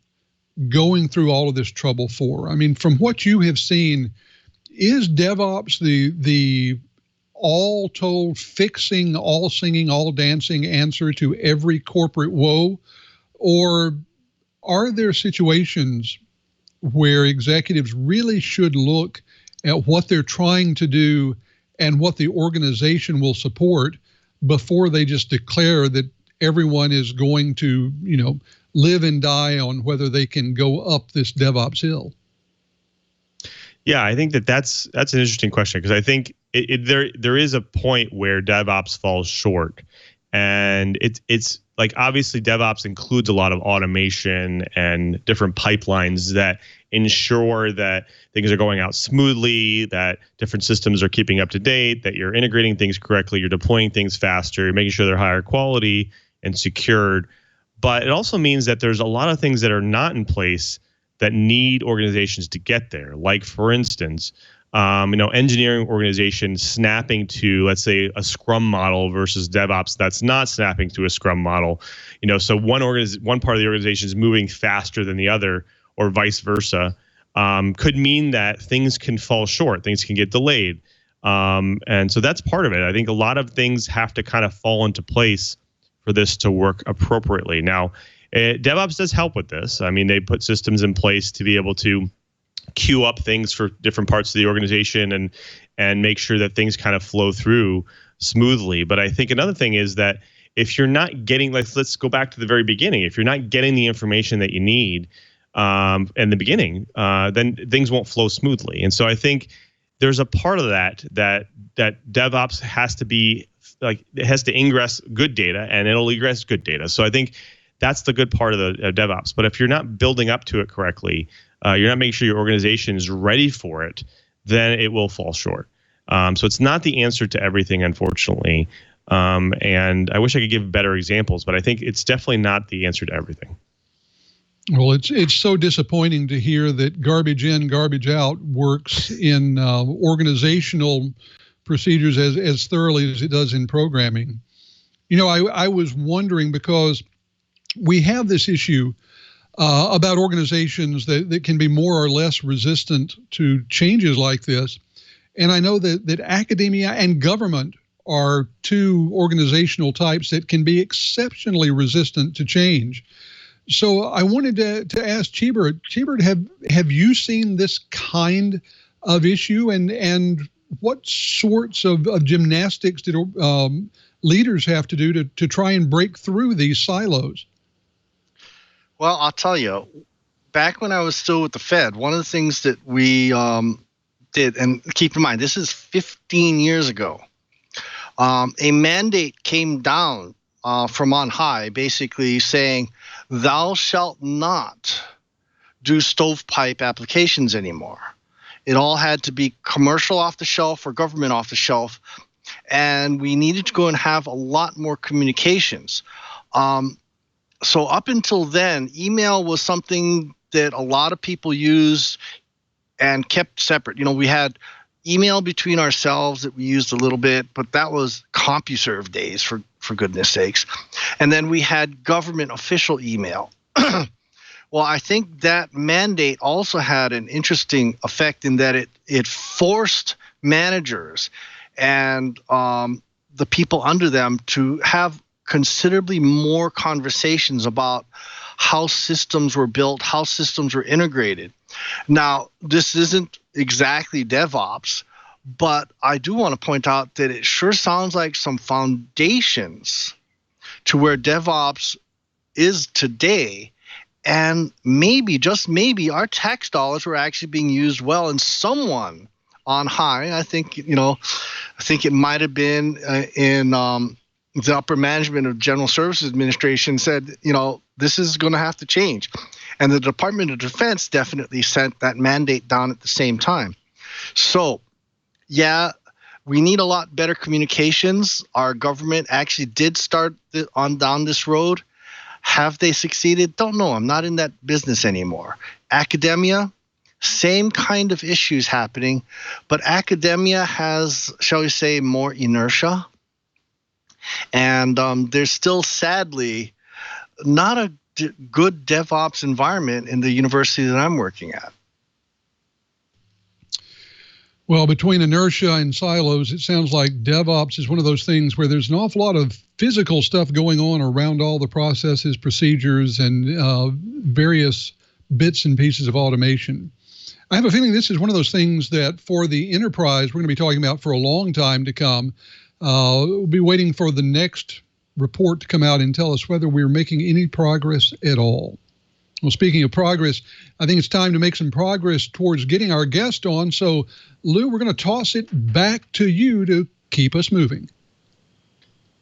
going through all of this trouble for? I mean, from what you have seen, is DevOps the all told fixing, all singing, all dancing answer to every corporate woe? Or are there situations where executives really should look at what they're trying to do and what the organization will support before they just declare that everyone is going to, live and die on whether they can go up this DevOps hill? Yeah, I think that's an interesting question, because I think there is a point where DevOps falls short, and it's like, obviously DevOps includes a lot of automation and different pipelines that ensure that things are going out smoothly, that different systems are keeping up to date, that you're integrating things correctly, you're deploying things faster, you're making sure they're higher quality and secured. But it also means that there's a lot of things that are not in place that need organizations to get there. Like, for instance, engineering organizations snapping to, let's say, a Scrum model versus DevOps that's not snapping to a Scrum model. So one part of the organization is moving faster than the other, or vice versa, could mean that things can fall short, things can get delayed. And so that's part of it. I think a lot of things have to kind of fall into place for this to work appropriately. Now, DevOps does help with this. I mean, they put systems in place to be able to queue up things for different parts of the organization and make sure that things kind of flow through smoothly. But I think another thing is that if you're not getting, let's go back to the very beginning. If you're not getting the information that you need in the beginning, then things won't flow smoothly. And so I think there's a part of that DevOps has to be like, it has to ingress good data and it'll egress good data. So I think that's the good part of the DevOps. But if you're not building up to it correctly, you're not making sure your organization is ready for it, then it will fall short. So it's not the answer to everything, unfortunately. And I wish I could give better examples, but I think it's definitely not the answer to everything. Well, it's so disappointing to hear that garbage in, garbage out works in organizational procedures as thoroughly as it does in programming. I was wondering, because we have this issue about organizations that can be more or less resistant to changes like this. And I know that academia and government are two organizational types that can be exceptionally resistant to change. So I wanted to ask Cheebert, have you seen this kind of issue, and what sorts of gymnastics did leaders have to do to try and break through these silos? Well, I'll tell you, back when I was still with the Fed, one of the things that we did, and keep in mind, this is 15 years ago, a mandate came down from on high, basically saying, thou shalt not do stovepipe applications anymore. It all had to be commercial off the shelf or government off the shelf, and we needed to go and have a lot more communications. So up until then, email was something that a lot of people used and kept separate. We had email between ourselves that we used a little bit, but that was CompuServe days, for goodness sakes. And then we had government official email. Well, I think that mandate also had an interesting effect in that it forced managers and the people under them to have considerably more conversations about how systems were built, how systems were integrated. Now, this isn't exactly DevOps, but I do want to point out that it sure sounds like some foundations to where DevOps is today. And maybe, just maybe, our tax dollars were actually being used well, and someone on high, I think it might have been in the upper management of General Services Administration said, this is going to have to change. And the Department of Defense definitely sent that mandate down at the same time. So, yeah, we need a lot better communications. Our government actually did start on down this road. Have they succeeded? Don't know. I'm not in that business anymore. Academia, same kind of issues happening, but academia has, shall we say, more inertia. And there's still, sadly, not a good DevOps environment in the university that I'm working at. Well, between inertia and silos, it sounds like DevOps is one of those things where there's an awful lot of physical stuff going on around all the processes, procedures, and various bits and pieces of automation. I have a feeling this is one of those things that for the enterprise we're going to be talking about for a long time to come. We'll be waiting for the next report to come out and tell us whether we're making any progress at all. Well, speaking of progress, I think it's time to make some progress towards getting our guest on. So, Lou, we're going to toss it back to you to keep us moving.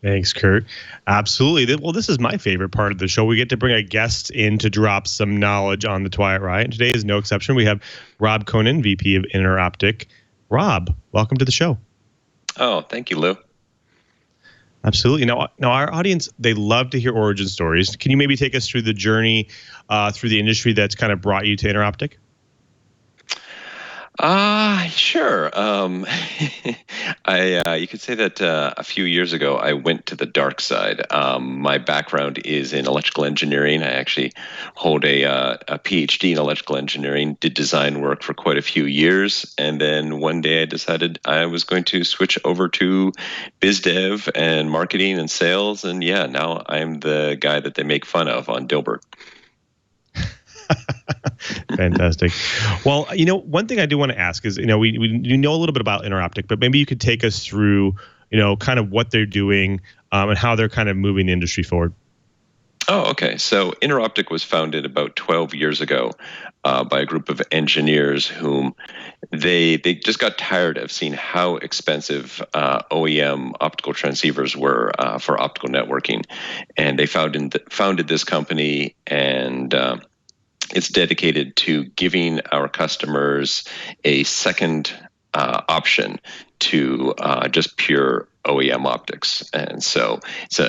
Thanks, Curt. Absolutely. Well, this is my favorite part of the show. We get to bring a guest in to drop some knowledge on the Twilight Riot. Today is no exception. We have Rob Coenen, VP of InterOptic. Rob, welcome to the show. Oh, thank you, Lou. Absolutely. Now, our audience, they love to hear origin stories. Can you maybe take us through the journey through the industry that's kind of brought you to InterOptic? Sure. You could say that a few years ago, I went to the dark side. My background is in electrical engineering. I actually hold a PhD in electrical engineering, did design work for quite a few years. And then one day I decided I was going to switch over to biz dev and marketing and sales. And yeah, now I'm the guy that they make fun of on Dilbert. Fantastic. Well, one thing I do want to ask is, we know a little bit about InterOptic, but maybe you could take us through, kind of what they're doing and how they're kind of moving the industry forward. Oh, okay. So InterOptic was founded about 12 years ago by a group of engineers whom they just got tired of seeing how expensive OEM optical transceivers were for optical networking. And they founded this company, and it's dedicated to giving our customers a second option to just pure OEM optics. And so it's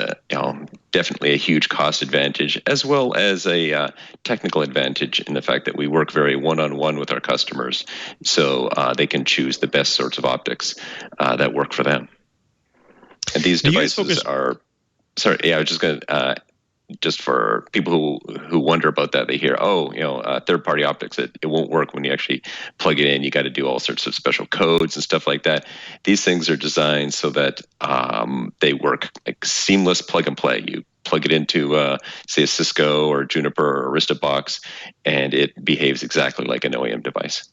definitely a huge cost advantage, as well as a technical advantage in the fact that we work very one-on-one with our customers, so they can choose the best sorts of optics that work for them. And these devices are... Sorry, yeah, I was just going to... just for people who wonder about that, they hear, third-party optics, it won't work when you actually plug it in. You got to do all sorts of special codes and stuff like that. These things are designed so that they work like seamless plug and play. You plug it into, say, a Cisco or Juniper or Arista box, and it behaves exactly like an OEM device.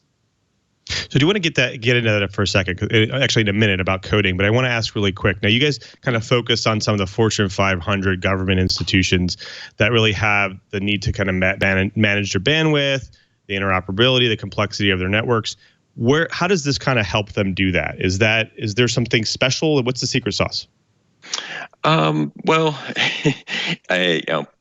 So do you want to get into that for a second? Actually, in a minute about coding, but I want to ask really quick. Now, you guys kind of focus on some of the Fortune 500 government institutions that really have the need to kind of manage their bandwidth, the interoperability, the complexity of their networks. How does this kind of help them do that? Is there something special? What's the secret sauce? Well,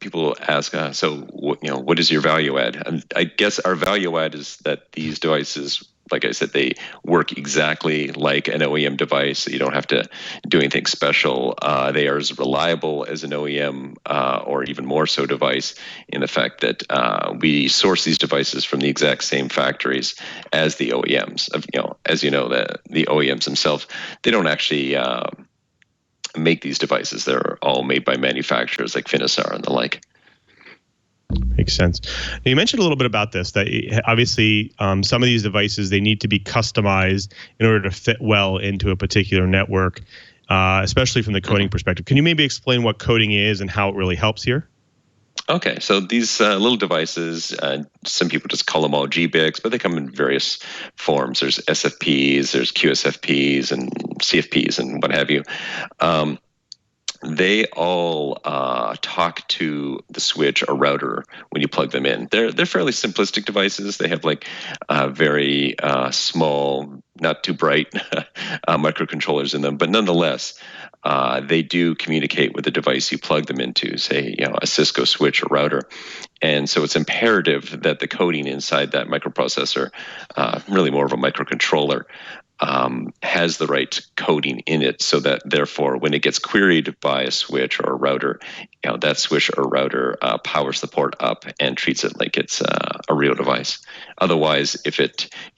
people ask, what is your value add? And I guess our value add is that these devices, like I said, they work exactly like an OEM device. So you don't have to do anything special. They are as reliable as an OEM or even more so device, in the fact that we source these devices from the exact same factories as the OEMs. As you know, the OEMs themselves, they don't actually make these devices. They're all made by manufacturers like Finisar and the like. Makes sense. Now, you mentioned a little bit about this, that obviously some of these devices, they need to be customized in order to fit well into a particular network, especially from the coding perspective. Can you maybe explain what coding is and how it really helps here? Okay, so these little devices, some people just call them all GBICs, but they come in various forms. There's SFPs, there's QSFPs, and CFPs, and what have you. They all talk to the switch or router when you plug them in. They're fairly simplistic devices. They have like very small, not too bright microcontrollers in them, but nonetheless, they do communicate with the device you plug them into, say, a Cisco switch or router. And so it's imperative that the coding inside that microprocessor, really more of a microcontroller, has the right coding in it, so that therefore when it gets queried by a switch or a router, that switch or router powers the port up and treats it like it's a real device. Otherwise, if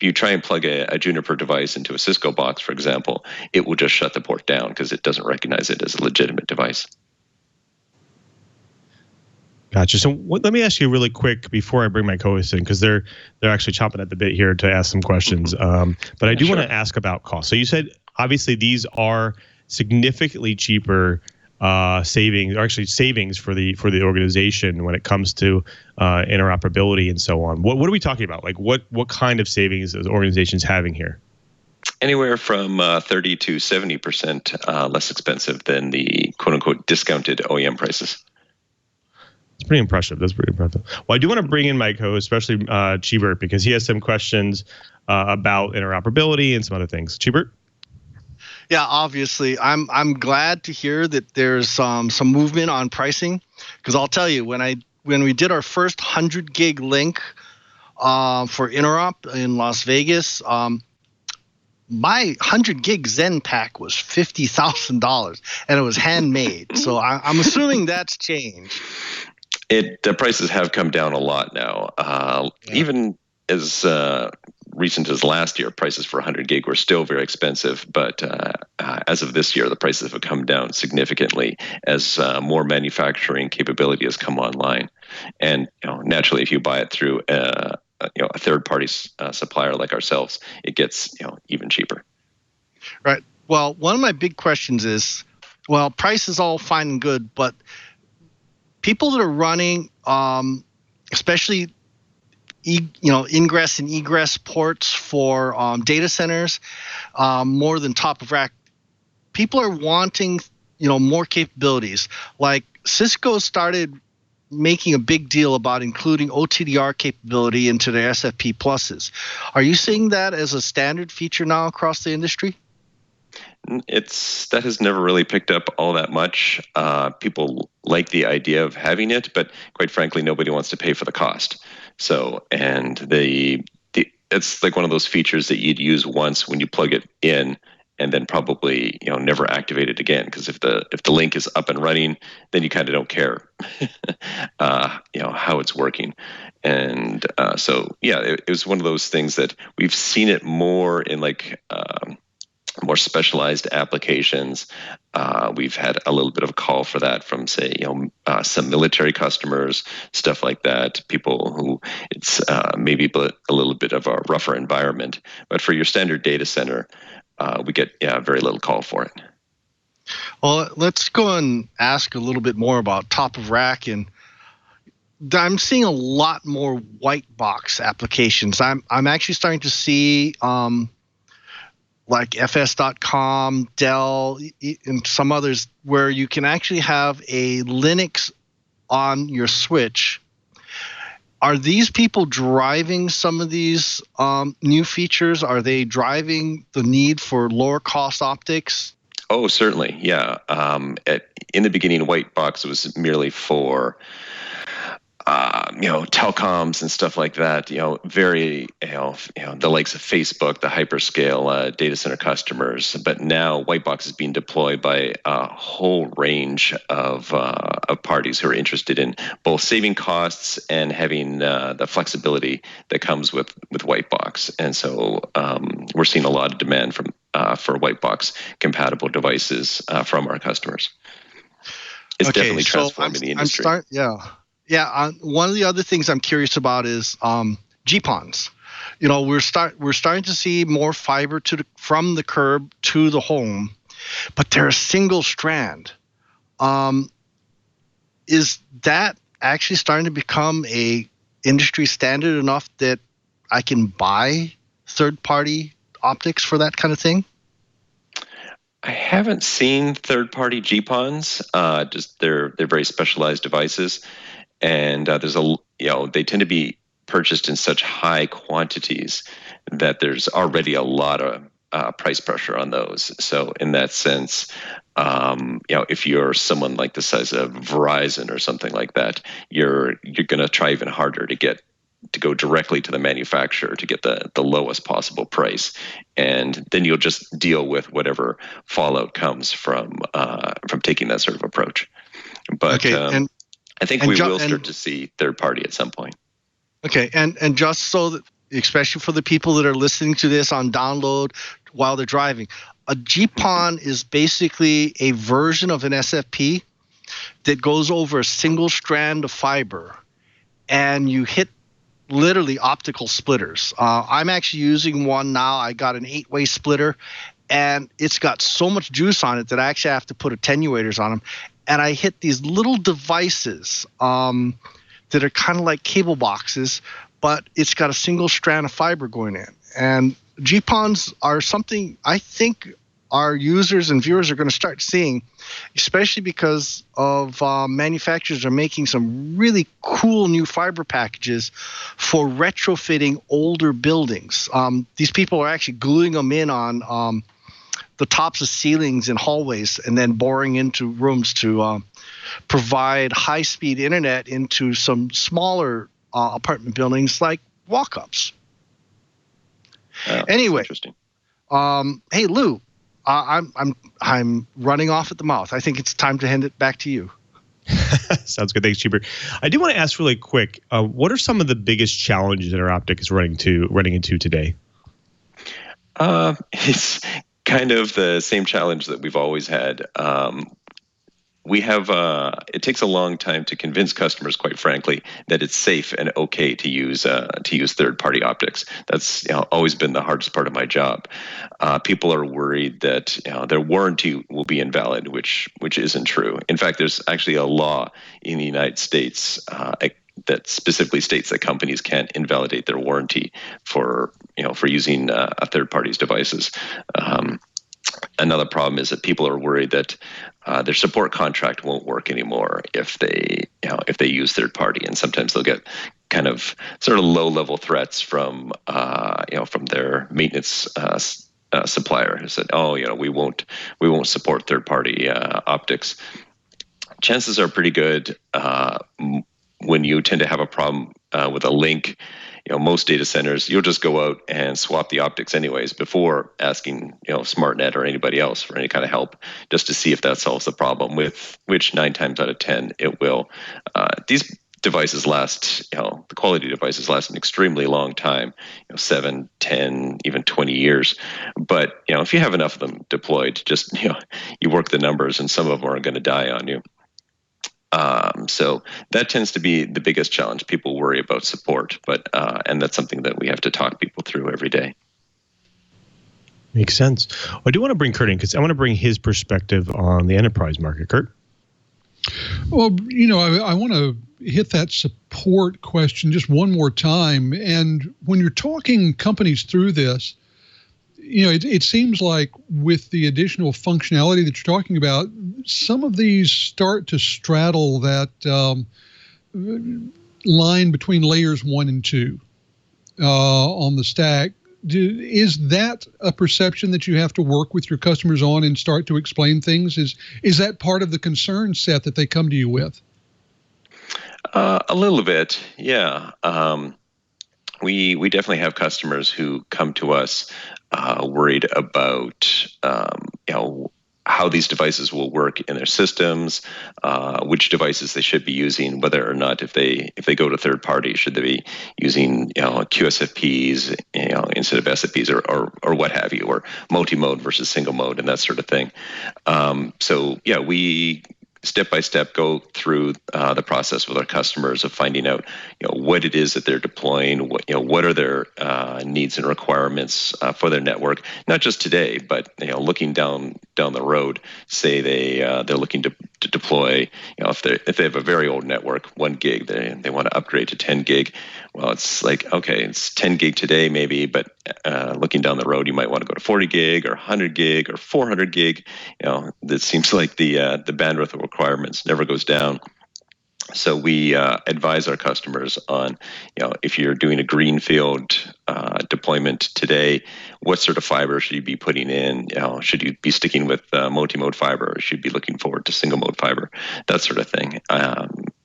you try and plug a Juniper device into a Cisco box, for example, it will just shut the port down because it doesn't recognize it as a legitimate device. Gotcha. So let me ask you really quick before I bring my co-hosts in, because they're actually chomping at the bit here to ask some questions. But I do want to ask about cost. So you said obviously these are significantly cheaper savings for the organization when it comes to interoperability and so on. What are we talking about? Like what kind of savings is organizations having here? Anywhere from 30 to 70% less expensive than the quote unquote discounted OEM prices. It's pretty impressive. That's pretty impressive. Well, I do want to bring in my co-host, especially Chee, because he has some questions about interoperability and some other things. Chee? Yeah, obviously, I'm glad to hear that there's some movement on pricing, because I'll tell you, when we did our first 100 gig link for Interop in Las Vegas, my 100 gig Zen pack was $50,000, and it was handmade. So I'm assuming that's changed. The prices have come down a lot now. Even as recent as last year, prices for 100 gig were still very expensive. But as of this year, the prices have come down significantly as more manufacturing capability has come online. And naturally, if you buy it through a third-party supplier like ourselves, it gets even cheaper. Right. Well, one of my big questions is, price is all fine and good, but people that are running, especially ingress and egress ports for data centers, more than top of rack, people are wanting more capabilities. Like Cisco started making a big deal about including OTDR capability into their SFP pluses. Are you seeing that as a standard feature now across the industry? That has never really picked up all that much. People like the idea of having it, but quite frankly, nobody wants to pay for the cost. So, and it's like one of those features that you'd use once when you plug it in, and then probably never activate it again, because if the link is up and running, then you kind of don't care how it's working. And so it was one of those things that we've seen it more in more specialized applications. We've had a little bit of a call for that from, say, some military customers, stuff like that. People who it's maybe a little bit of a rougher environment. But for your standard data center, we get very little call for it. Well, let's go and ask a little bit more about top of rack, and I'm seeing a lot more white box applications. I'm actually starting to see like FS.com, Dell, and some others, where you can actually have a Linux on your switch. Are these people driving some of these new features? Are they driving the need for lower cost optics? Oh, certainly, yeah. In the beginning, white box was merely for telecoms and stuff like that, very, the likes of Facebook, the hyperscale data center customers. But now white box is being deployed by a whole range of parties who are interested in both saving costs and having the flexibility that comes with white box. And so we're seeing a lot of demand for white box compatible devices from our customers. It's definitely transforming the industry. One of the other things I'm curious about is GPONs. We're starting to see more fiber from the curb to the home, but they're a single strand. Is that actually starting to become a industry standard enough that I can buy third-party optics for that kind of thing? I haven't seen third-party GPONs. Just they're very specialized devices. And they tend to be purchased in such high quantities that there's already a lot of price pressure on those. So in that sense, if you're someone like the size of Verizon or something like that, you're going to try even harder to go directly to the manufacturer to get the lowest possible price, and then you'll just deal with whatever fallout comes from taking that sort of approach. But I think we will start to see third party at some point. Okay, and just so that, especially for the people that are listening to this on download while they're driving, a GPON is basically a version of an SFP that goes over a single strand of fiber, and you hit literally optical splitters. I'm actually using one now. I got an 8-way splitter, and it's got so much juice on it that I actually have to put attenuators on them. And I hit these little devices that are kind of like cable boxes, but it's got a single strand of fiber going in. And GPONs are something I think our users and viewers are going to start seeing, especially because of manufacturers are making some really cool new fiber packages for retrofitting older buildings. These people are actually gluing them in on the tops of ceilings in hallways and then boring into rooms to provide high-speed internet into some smaller apartment buildings like walk-ups. Anyway, interesting. Hey Lou, I'm running off at the mouth. I think it's time to hand it back to you. Sounds good. Thanks, Cheeber. I do want to ask really quick, what are some of the biggest challenges InterOptic is running into today? It's kind of the same challenge that we've always had. We have it takes a long time to convince customers, quite frankly, that it's safe and okay to use third-party optics. That's always been the hardest part of my job. People are worried that their warranty will be invalid, which isn't true. In fact, there's actually a law in the United States that specifically states that companies can't invalidate their warranty for using a third party's devices. Another problem is that people are worried that their support contract won't work anymore if they use third party, and sometimes they'll get kind of sort of low level threats from their maintenance supplier who said, we won't support third party optics. Chances are pretty good when you tend to have a problem with a link, most data centers, you'll just go out and swap the optics anyways before asking, SmartNet or anybody else for any kind of help, just to see if that solves the problem, with which 9 times out of 10 it will. These devices last, the quality devices last an extremely long time, 7, 10, even 20 years. But, if you have enough of them deployed, just, you work the numbers and some of them are going to die on you. So that tends to be the biggest challenge. People worry about support, but and that's something that we have to talk people through every day. Makes sense. Well, I do want to bring Curt in because I want to bring his perspective on the enterprise market. Curt? Well, I want to hit that support question just one more time. And when you're talking companies through this, it seems like with the additional functionality that you're talking about, some of these start to straddle that line between layers 1 and 2 on the stack. Is that a perception that you have to work with your customers on and start to explain things? Is that part of the concern set that they come to you with? A little bit, yeah. We definitely have customers who come to us worried about how these devices will work in their systems, which devices they should be using, whether or not if they go to third party, should they be using QSFPs instead of SFPs or what have you, or multi-mode versus single mode and that sort of thing. So yeah, we step by step go through the process with our customers of finding out what it is that they're deploying, what are their needs and requirements for their network, not just today, but looking down the road. Say they're looking to deploy, if they have a very old network, 1 gig, they want to upgrade to 10 gig. Well, it's like, okay, it's 10 gig today maybe, but looking down the road, you might want to go to 40 gig or 100 gig or 400 gig. It seems like the bandwidth requirements never goes down. So we advise our customers on, if you're doing a greenfield deployment today, what sort of fiber should you be putting in? Should you be sticking with multi-mode fiber, or should you be looking forward to single mode fiber? That sort of thing.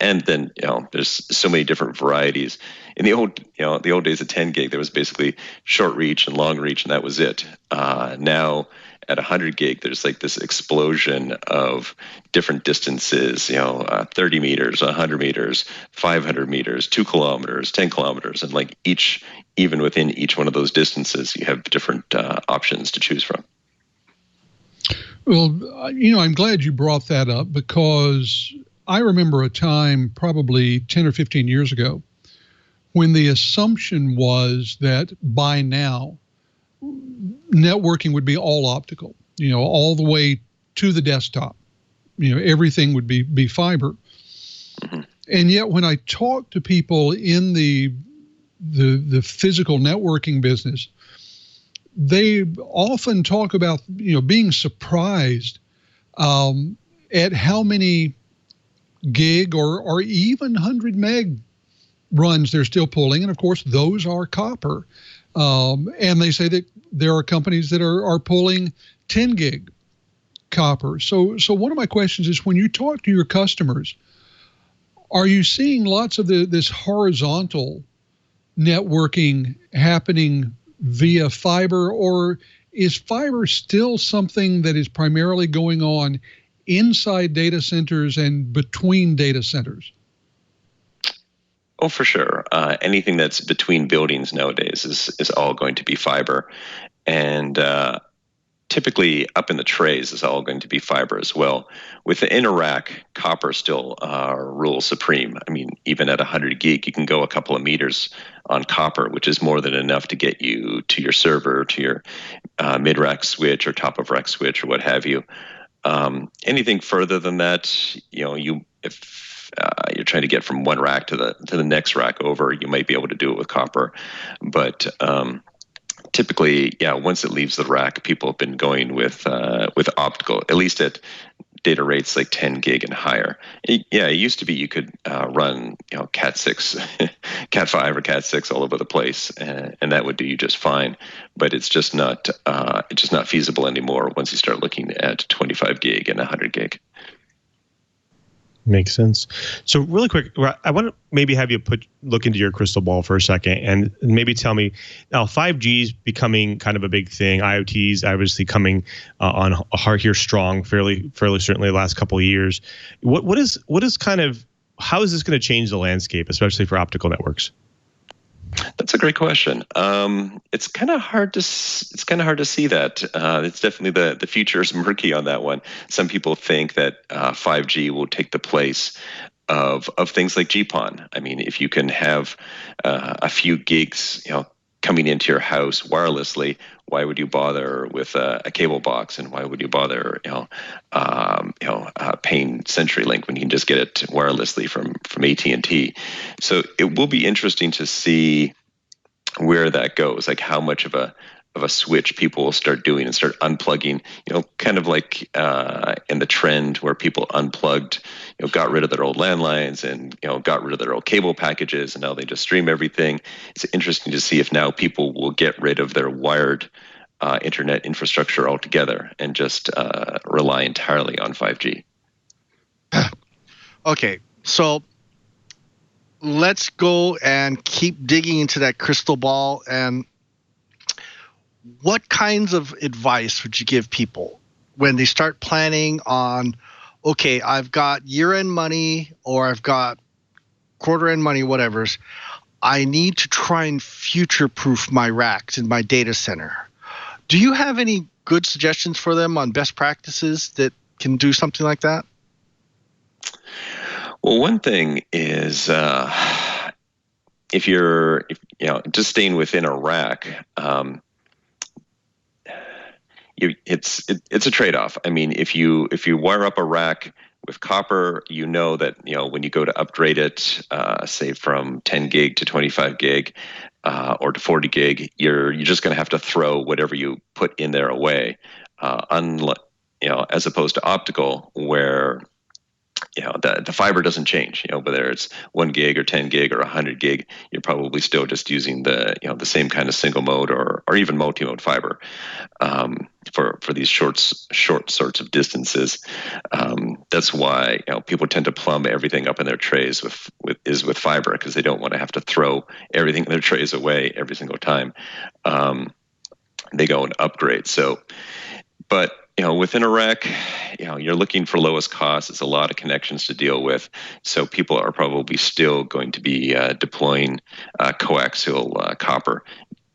And then, there's so many different varieties. In the old days of 10 gig, there was basically short reach and long reach, and that was it. Now, at 100 gig, there's like this explosion of different distances, 30 meters, 100 meters, 500 meters, 2 kilometers, 10 kilometers. And like even within each one of those distances, you have different options to choose from. Well, I'm glad you brought that up, because I remember a time probably 10 or 15 years ago when the assumption was that by now, networking would be all optical, all the way to the desktop. Everything would be fiber. Mm-hmm. And yet when I talk to people in the physical networking business, they often talk about, being surprised at how many gig or even 100 meg runs they're still pulling. And of course, those are copper. And they say that there are companies that are pulling 10 gig copper. So one of my questions is, when you talk to your customers, are you seeing lots of this horizontal networking happening via fiber, or is fiber still something that is primarily going on inside data centers and between data centers? Oh, for sure. Anything that's between buildings nowadays is all going to be fiber. And typically up in the trays is all going to be fiber as well. With the inter-rack, copper still rules supreme. I mean, even at 100 gig, you can go a couple of meters on copper, which is more than enough to get you to your server, to your mid-rack switch or top-of-rack switch or what have you. Anything further than that, if you're trying to get from one rack to the next rack over, you might be able to do it with copper. But typically, once it leaves the rack, people have been going with optical, at least at data rates like 10 gig and higher. It used to be you could run Cat 6, Cat 5 or Cat 6 all over the place, and that would do you just fine. But it's just not feasible anymore once you start looking at 25 gig and 100 gig. Makes sense. So really quick, I want to maybe have you look into your crystal ball for a second and maybe tell me now 5G is becoming kind of a big thing. IoT is obviously coming on hard here strong, fairly certainly the last couple of years. What is kind of, how is this going to change the landscape, especially for optical networks? That's a great question. It's kind of hard to see that. It's definitely the future is murky on that one. Some people think that 5G will take the place of things like GPON. I mean, if you can have a few gigs, coming into your house wirelessly, why would you bother with a cable box, and why would you bother, paying CenturyLink when you can just get it wirelessly from AT&T? So it will be interesting to see where that goes, like how much of a switch people will start doing and start unplugging, kind of like in the trend where people unplugged, got rid of their old landlines and, got rid of their old cable packages, and now they just stream everything. It's interesting to see if now people will get rid of their wired internet infrastructure altogether and just rely entirely on 5G. Okay, so let's go and keep digging into that crystal ball. And what kinds of advice would you give people when they start planning on, okay, I've got year-end money or I've got quarter-end money, whatever's, I need to try and future-proof my racks in my data center. Do you have any good suggestions for them on best practices that can do something like that? Well, one thing is if you're just staying within a rack, it's a trade-off. I mean, if you wire up a rack with copper, that when you go to upgrade it, say from 10 gig to 25 gig or to 40 gig, you're just going to have to throw whatever you put in there away. As opposed to optical, where the fiber doesn't change. Whether it's 1 gig or 10 gig or 100 gig, you're probably still just using the same kind of single mode or even multi-mode fiber for these short sorts of distances. That's why people tend to plumb everything up in their trays with fiber, because they don't want to have to throw everything in their trays away every single time they go and upgrade. So, but within a rack, you're looking for lowest cost. It's a lot of connections to deal with. So people are probably still going to be deploying coaxial copper,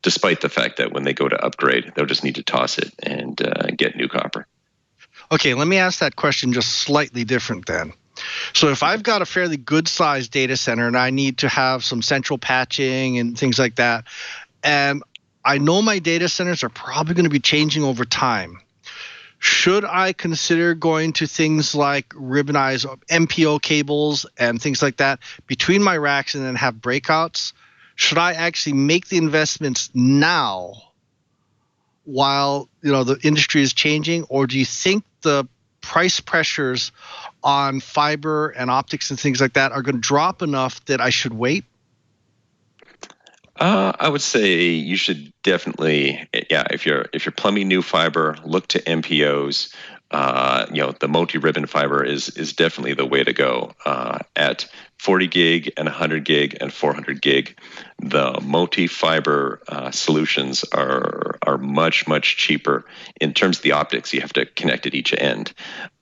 despite the fact that when they go to upgrade, they'll just need to toss it and get new copper. Okay, let me ask that question just slightly different then. So if I've got a fairly good-sized data center and I need to have some central patching and things like that, and I know my data centers are probably going to be changing over time, should I consider going to things like ribbonized MPO cables and things like that between my racks and then have breakouts? Should I actually make the investments now while the industry is changing, or do you think the price pressures on fiber and optics and things like that are going to drop enough that I should wait? I would say you should definitely, if you're plumbing new fiber, look to MPOs. The multi-ribbon fiber is definitely the way to go. At 40 gig and 100 gig and 400 gig, the multi-fiber solutions are much, much cheaper. In terms of the optics, you have to connect at each end.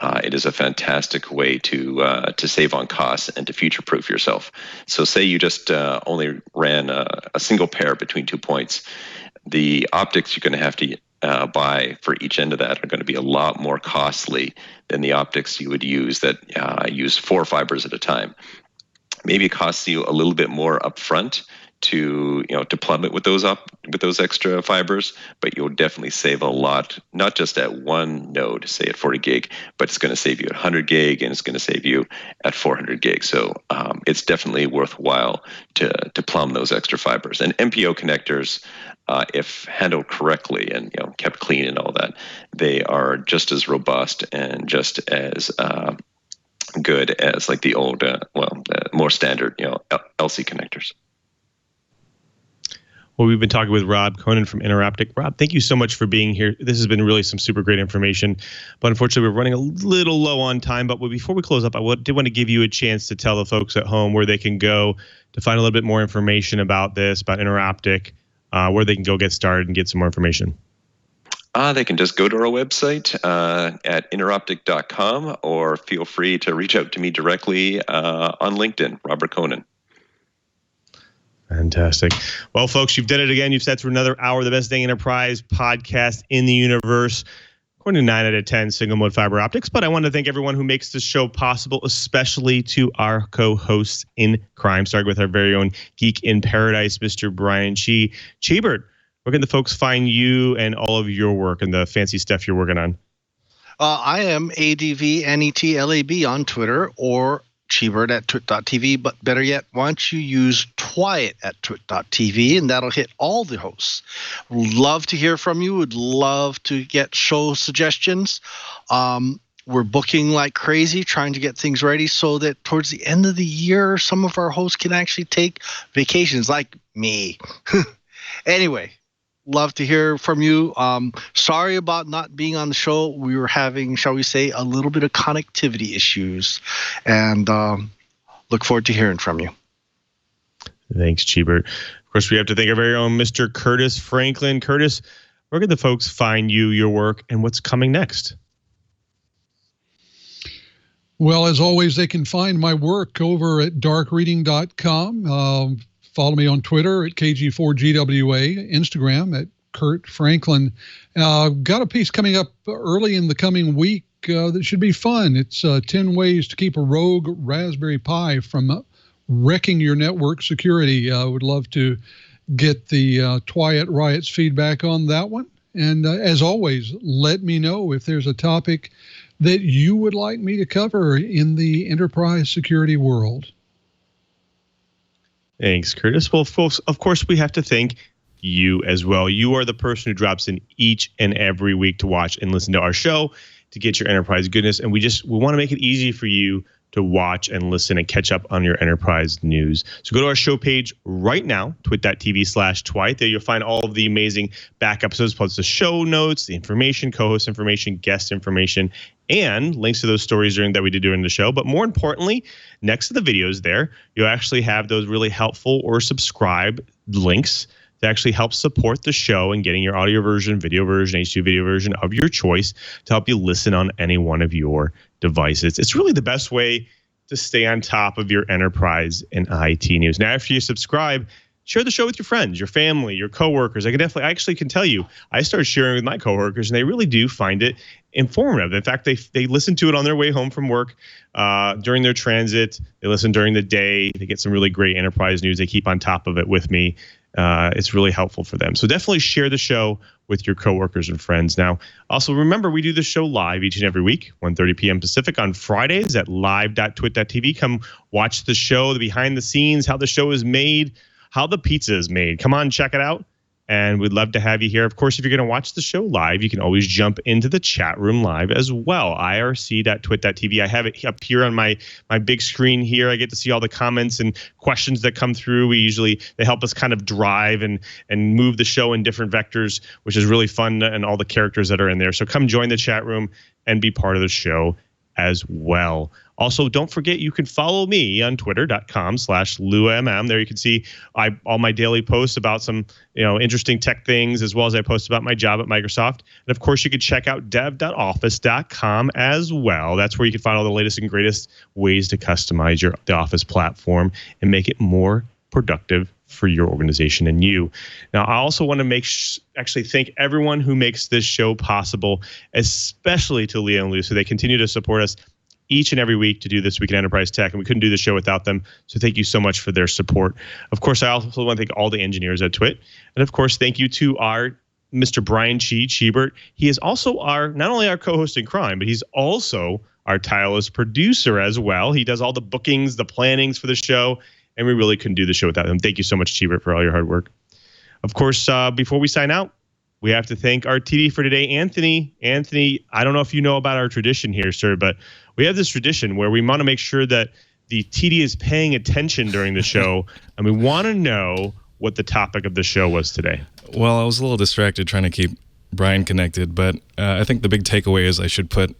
It is a fantastic way to save on costs and to future-proof yourself. So say you just only ran a single pair between 2 points. The optics you're going to have to buy for each end of that are going to be a lot more costly than the optics you would use that use 4 fibers at a time. Maybe it costs you a little bit more upfront to plumb it with those extra fibers, but you'll definitely save a lot, not just at one node, say at 40 gig, but it's going to save you at 100 gig and it's going to save you at 400 gig. So it's definitely worthwhile to plumb those extra fibers. And MPO connectors, if handled correctly and kept clean and all that, they are just as robust and just as good as like the old, more standard, LC connectors. Well, we've been talking with Rob Coenen from InterOptic. Rob, thank you so much for being here. This has been really some super great information, but unfortunately, we're running a little low on time. But before we close up, I did want to give you a chance to tell the folks at home where they can go to find a little bit more information about this, about InterOptic, where they can go get started and get some more information. They can just go to our website at interoptic.com, or feel free to reach out to me directly on LinkedIn, Robert Coenen. Fantastic. Well, folks, you've done it again. You've sat through another hour of the Best Dang Enterprise podcast in the universe. According to 9 out of 10 single mode fiber optics. But I want to thank everyone who makes this show possible, especially to our co-hosts in crime, starting with our very own Geek in Paradise, Mr. Brian Chee. Cheebert, where can the folks find you and all of your work and the fancy stuff you're working on? I am ADVNETLAB on Twitter, or Cheebert at twit.tv, but better yet, why don't you use Twiet at twit.tv, and that'll hit all the hosts. Love to hear from you. Would love to get show suggestions. We're booking like crazy, trying to get things ready so that towards the end of the year, some of our hosts can actually take vacations, like me. Anyway, love to hear from you. Sorry about not being on the show. We were having, shall we say, a little bit of connectivity issues, and look forward to hearing from you. Thanks, Cheebert. Of course, we have to thank our very own Mr. Curtis Franklin. Curtis, where can the folks find you, your work, and what's coming next? Well, as always, they can find my work over at darkreading.com. Follow me on Twitter at KG4GWA, Instagram at Curt Franklin. Got a piece coming up early in the coming week that should be fun. It's 10 ways to keep a rogue Raspberry Pi from wrecking your network security. I would love to get the Twiet Riots feedback on that one. And as always, let me know if there's a topic that you would like me to cover in the enterprise security world. Thanks, Curtis. Well, folks, of course, we have to thank you as well. You are the person who drops in each and every week to watch and listen to our show, to get your enterprise goodness. And we want to make it easy for you to watch and listen and catch up on your enterprise news. So go to our show page right now, twit.tv/Twiet. There you'll find all of the amazing back episodes, plus the show notes, the information, co-host information, guest information, and links to those stories that we did during the show. But more importantly, next to the videos there, you'll actually have those really helpful or subscribe links to actually help support the show and getting your audio version, video version, H2 video version of your choice to help you listen on any one of your devices. It's really the best way to stay on top of your enterprise and IT news. Now, after you subscribe, share the show with your friends, your family, your coworkers. I actually can tell you, I started sharing with my coworkers, and they really do find it informative. In fact, they listen to it on their way home from work, during their transit. They listen during the day. They get some really great enterprise news. They keep on top of it with me. It's really helpful for them. So definitely share the show with your coworkers and friends. Now, also remember, we do the show live each and every week, 1:30 p.m. Pacific on Fridays at live.twit.tv. Come watch the show, the behind the scenes, how the show is made, how the pizza is made. Come on, check it out. And we'd love to have you here. Of course, if you're going to watch the show live, you can always jump into the chat room live as well. irc.twit.tv. I have it up here on my big screen here. I get to see all the comments and questions that come through. They help us kind of drive and move the show in different vectors, which is really fun, and all the characters that are in there. So come join the chat room and be part of the show as well. Also, don't forget, you can follow me on twitter.com/LouMM. There you can see all my daily posts about some interesting tech things, as well as I post about my job at Microsoft. And of course, you can check out dev.office.com as well. That's where you can find all the latest and greatest ways to customize the Office platform and make it more productive for your organization and you. Now, I also want to actually thank everyone who makes this show possible, especially to Leo and Lou, so they continue to support us each and every week to do This Week in Enterprise Tech, and we couldn't do the show without them. So thank you so much for their support. Of course, I also want to thank all the engineers at Twit, and of course, thank you to our Mr. Brian Cheebert. He is also not only our co-host in crime, but he's also our tireless producer as well. He does all the bookings, the plannings for the show, and we really couldn't do the show without him. Thank you so much, Cheebert, for all your hard work. Of course, before we sign out, we have to thank our TD for today, Anthony. Anthony, I don't know if you know about our tradition here, sir, but we have this tradition where we want to make sure that the TD is paying attention during the show, and we want to know what the topic of the show was today. Well, I was a little distracted trying to keep Brian connected, but I think the big takeaway is I should put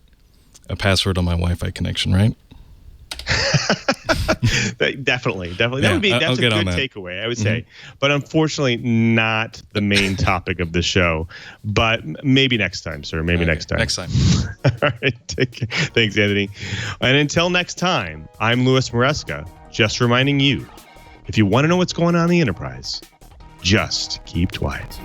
a password on my Wi-Fi connection, right? Definitely. Yeah, That's a good takeaway, I would say. But unfortunately, not the main topic of the show. But maybe next time, sir. Maybe next time. Next time. All right. Take care. Thanks, Anthony. And until next time, I'm Louis Maresca, just reminding you, if you want to know what's going on in the enterprise, just keep quiet.